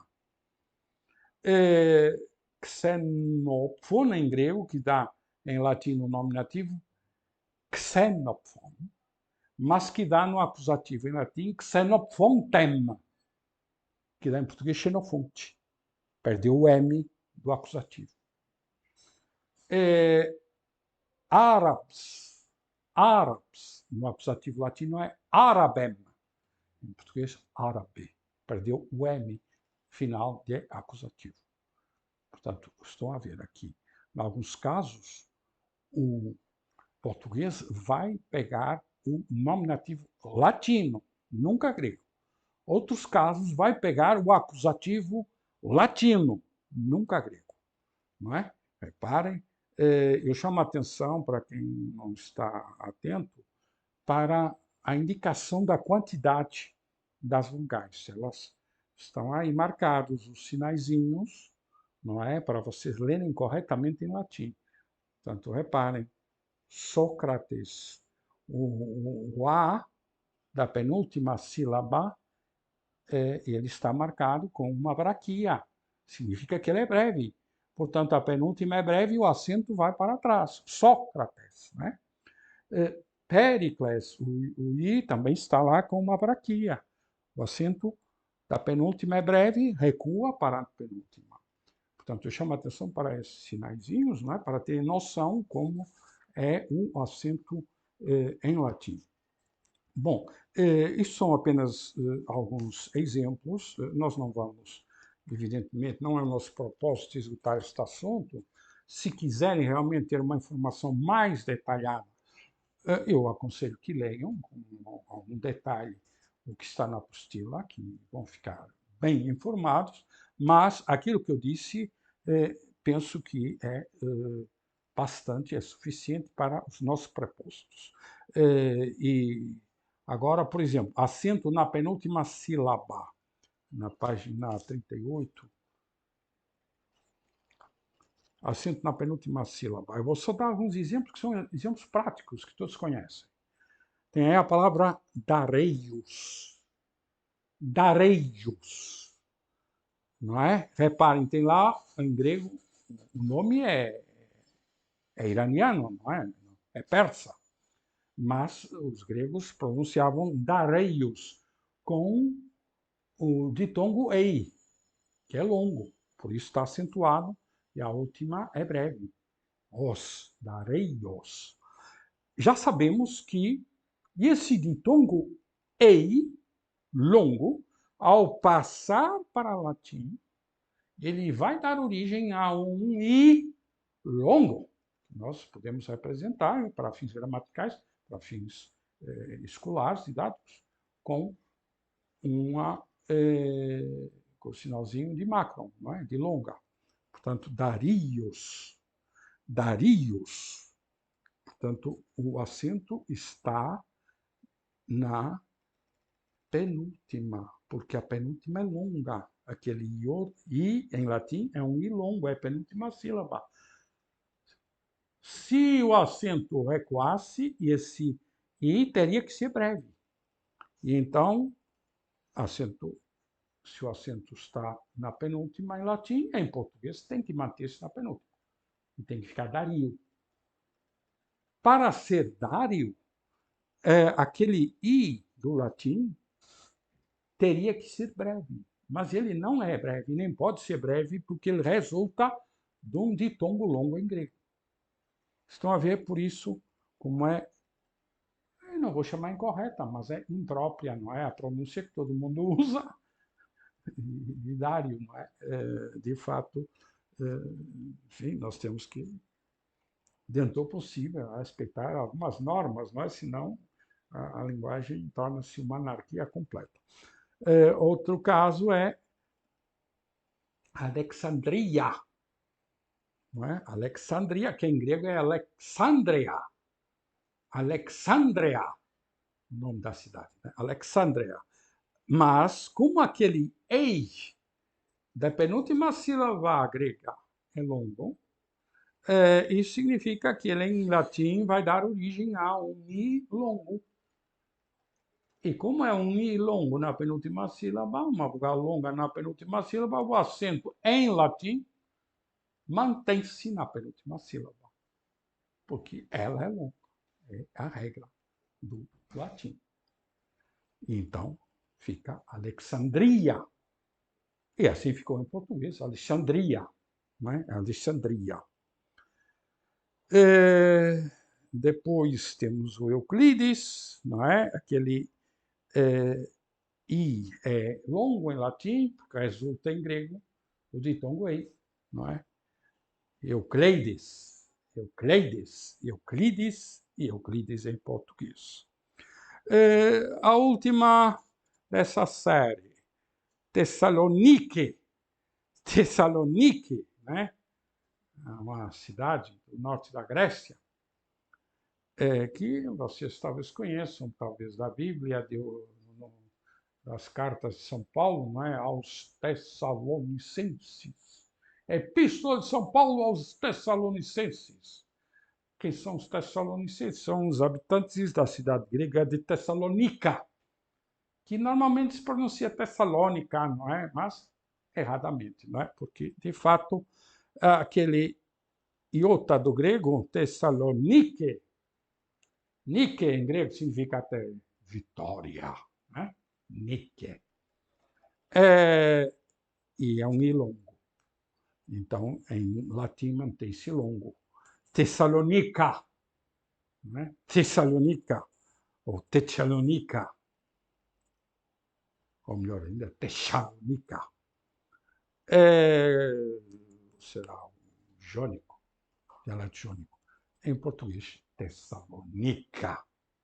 Xenopon, em grego, que dá em latino o nominativo, Xenopon, mas que dá no acusativo em latim, Xenofontem, que dá em português Xenofonte. Perdeu o M do acusativo. Árabes, no acusativo latino é Arabem, em português árabe. Perdeu o M final de acusativo. Portanto, estão a ver aqui, em alguns casos, o português vai pegar o nominativo latino, nunca grego. Outros casos, vai pegar o acusativo latino, nunca grego. Não é? Reparem, eu chamo a atenção, para quem não está atento, para a indicação da quantidade das vogais. Elas estão aí marcados, os sinaizinhos, não é? Para vocês lerem corretamente em latim. Portanto, reparem, Sócrates, o A da penúltima sílaba, ele está marcado com uma braquia. Significa que ele é breve. Portanto, a penúltima é breve e o acento vai para trás. Sócrates, né? Pericles, o I também está lá com uma braquia. O acento da penúltima é breve, recua para a penúltima. Portanto, eu chamo a atenção para esses sinaizinhos, né, para ter noção como é o acento em latim. Bom, isso são apenas alguns exemplos. Nós não vamos, evidentemente, não é o nosso propósito esgotar este assunto. Se quiserem realmente ter uma informação mais detalhada, eu aconselho que leiam com algum detalhe o que está na apostila, que vão ficar bem informados, mas aquilo que eu disse, penso que é bastante, é suficiente para os nossos prepostos. E agora, por exemplo, acento na penúltima sílaba, na página 38, acento na penúltima sílaba. Eu vou só dar alguns exemplos que são exemplos práticos que todos conhecem. Tem aí a palavra dareios. Dareios. Não é? Reparem, tem lá em grego, o nome é iraniano, não é? É persa. Mas os gregos pronunciavam dareios com o ditongo ei, que é longo, por isso está acentuado, e a última é breve. Os, dareios. Já sabemos que esse ditongo ei, longo, ao passar para latim, ele vai dar origem a um i longo. Nós podemos representar para fins gramaticais, para fins escolares, didáticos, com com o sinalzinho de macron, não é? De longa. Portanto, darios. Darios. Portanto, o acento está na penúltima, porque a penúltima é longa. Aquele i em latim é um i longo, é a penúltima sílaba. Se o acento recuasse, esse i teria que ser breve. E então, se o acento está na penúltima em latim, em português tem que manter-se na penúltima. E tem que ficar dario. Para ser dario, aquele i do latim teria que ser breve. Mas ele não é breve, nem pode ser breve, porque ele resulta de um ditongo longo em grego. Estão a ver, por isso, como eu não vou chamar incorreta, mas é imprópria, não é? A pronúncia que todo mundo usa, bidário, não é? De fato, enfim, nós temos que, dentro do possível, respeitar algumas normas, não é? Senão a linguagem torna-se uma anarquia completa. Outro caso é Alexandria, não é? Alexandria, que em grego é Alexandria. Alexandria, o nome da cidade, né? Alexandria. Mas, como aquele ei da penúltima sílaba grega é longo, isso significa que ele em latim vai dar origem a um i longo. E como é um i longo na penúltima sílaba, uma vogal longa na penúltima sílaba, o acento em latim mantém-se na penúltima sílaba, porque ela é longa. É a regra do latim. Então, fica Alexandria. E assim ficou em português, Alexandria. Não é? Alexandria. Depois temos o Euclides, não é? Aquele I é longo em latim, porque resulta em grego, o ditongo ei, não é? Euclides, Euclides, Euclides e Euclides em português. A última dessa série, Tessalonique, Tessalonique, né? Uma cidade do norte da Grécia, que vocês talvez conheçam, talvez da Bíblia, das cartas de São Paulo, não é? Aos Tessalonicenses. Epístola de São Paulo aos Tessalonicenses. Quem são os Tessalonicenses? São os habitantes da cidade grega de Tessalônica, que normalmente se pronuncia Tessalônica, não é? Mas erradamente, não é? Porque, de fato, aquele iota do grego, Tessalonique, Nike em grego significa até vitória, né? Nike. E é um i longo. Então, em latim mantém-se longo. Tessalonica, né? Tessalonica, ou Tessalonica, ou melhor ainda, Tessalonica. Será um jônico, dialeto jônico. Em português, Tessalonica,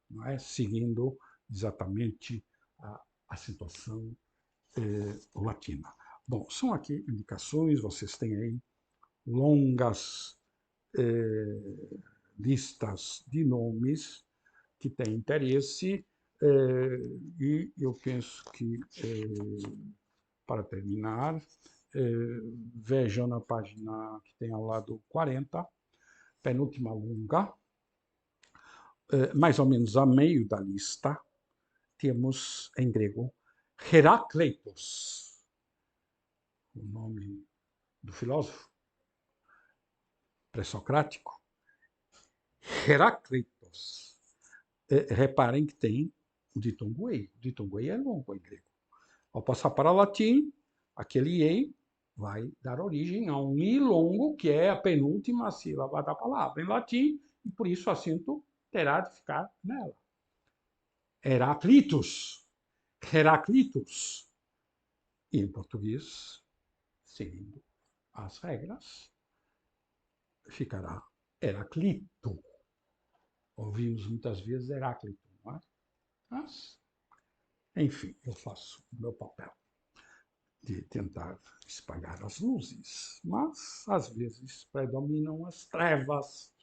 não é? Seguindo exatamente a situação latina. Bom, são aqui indicações, vocês têm aí longas listas de nomes que têm interesse e eu penso que, para terminar, vejam na página que tem ao lado 40, penúltima longa, mais ou menos a meio da lista, temos em grego Herakleitos, o nome do filósofo pré-socrático. Herakleitos. Reparem que tem o ditongo ei. O ditongo ei é longo em grego. Ao passar para o latim, aquele ei vai dar origem a um i longo, que é a penúltima sílaba da palavra em latim, e por isso o acento terá de ficar nela. Heraclitus. Heraclitus. E em português, seguindo as regras, ficará Heraclito. Ouvimos muitas vezes Heráclito, não é? Mas, enfim, eu faço o meu papel de tentar espalhar as luzes, mas às vezes predominam as trevas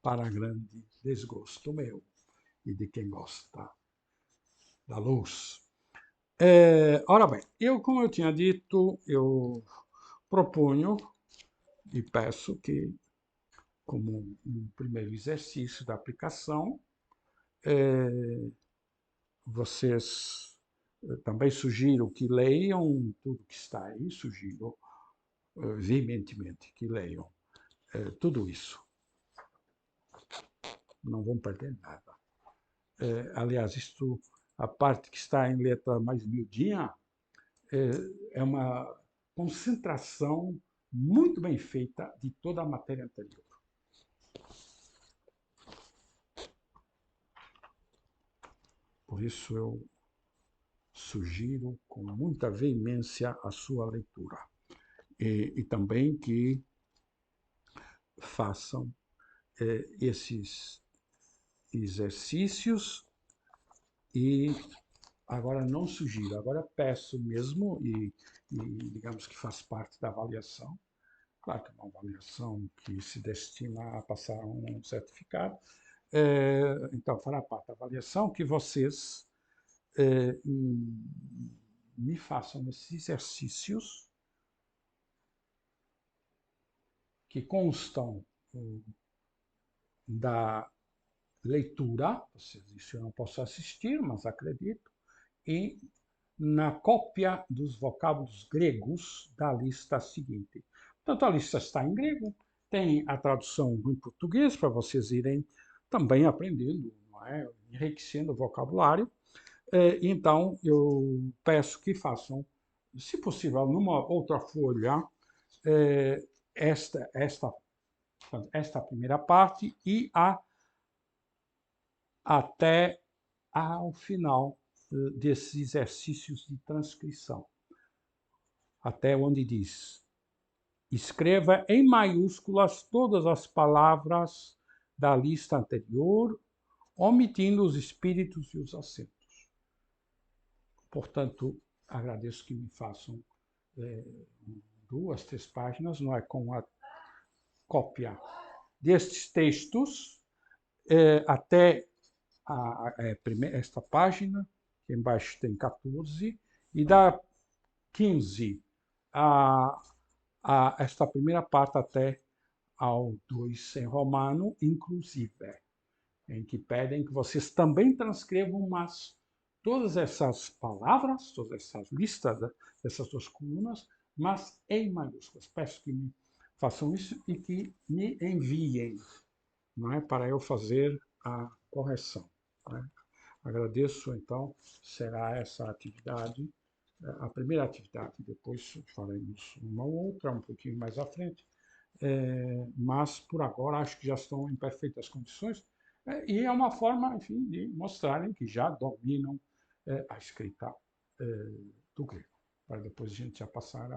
para grande desgosto meu e de quem gosta da luz. Ora bem, como eu tinha dito, eu proponho e peço que, como um primeiro exercício da aplicação, vocês também sugiro que leiam tudo que está aí, sugiro veementemente que leiam tudo isso. Não vão perder nada. Aliás, a parte que está em letra mais miudinha, é uma concentração muito bem feita de toda a matéria anterior. Por isso eu sugiro com muita veemência a sua leitura. E também que façam esses exercícios e agora não sugiro, agora peço mesmo e digamos que faz parte da avaliação. Claro que é uma avaliação que se destina a passar um certificado. Então, fará parte da avaliação que vocês me façam esses exercícios que constam da leitura, isso eu não posso assistir, mas acredito, e na cópia dos vocábulos gregos da lista seguinte. Portanto, a lista está em grego, tem a tradução em português para vocês irem também aprendendo, não é? Enriquecendo o vocabulário. Então, eu peço que façam, se possível, numa outra folha, esta primeira parte e até ao final desses exercícios de transcrição. Até onde diz: escreva em maiúsculas todas as palavras da lista anterior, omitindo os espíritos e os acentos. Portanto, agradeço que me façam 2, 3 páginas, não é, com a cópia destes textos até esta página, que embaixo tem 14, e da 15 a esta primeira parte até ao 2 em romano, inclusive, em que pedem que vocês também transcrevam todas essas palavras, todas essas listas dessas 2 colunas, mas em maiúsculas. Peço que me façam isso e que me enviem, não é, para eu fazer a correção. Não é? Agradeço, então, será essa atividade, a primeira atividade, depois faremos uma outra, um pouquinho mais à frente, mas por agora acho que já estão em perfeitas condições, e é uma forma, enfim, de mostrarem que já dominam a escrita do grego, para depois a gente já passar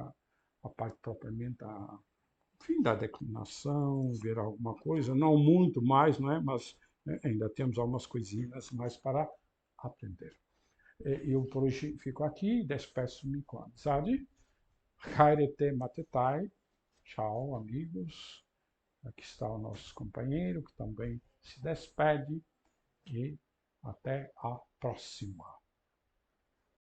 a parte propriamente enfim, da declinação, ver alguma coisa, não muito mais, não é? Mas ainda temos algumas coisinhas mais para aprender. Eu por hoje fico aqui, despeço-me com a amizade. Hairete matetai. Tchau, amigos. Aqui está o nosso companheiro, que também se despede. E até a próxima.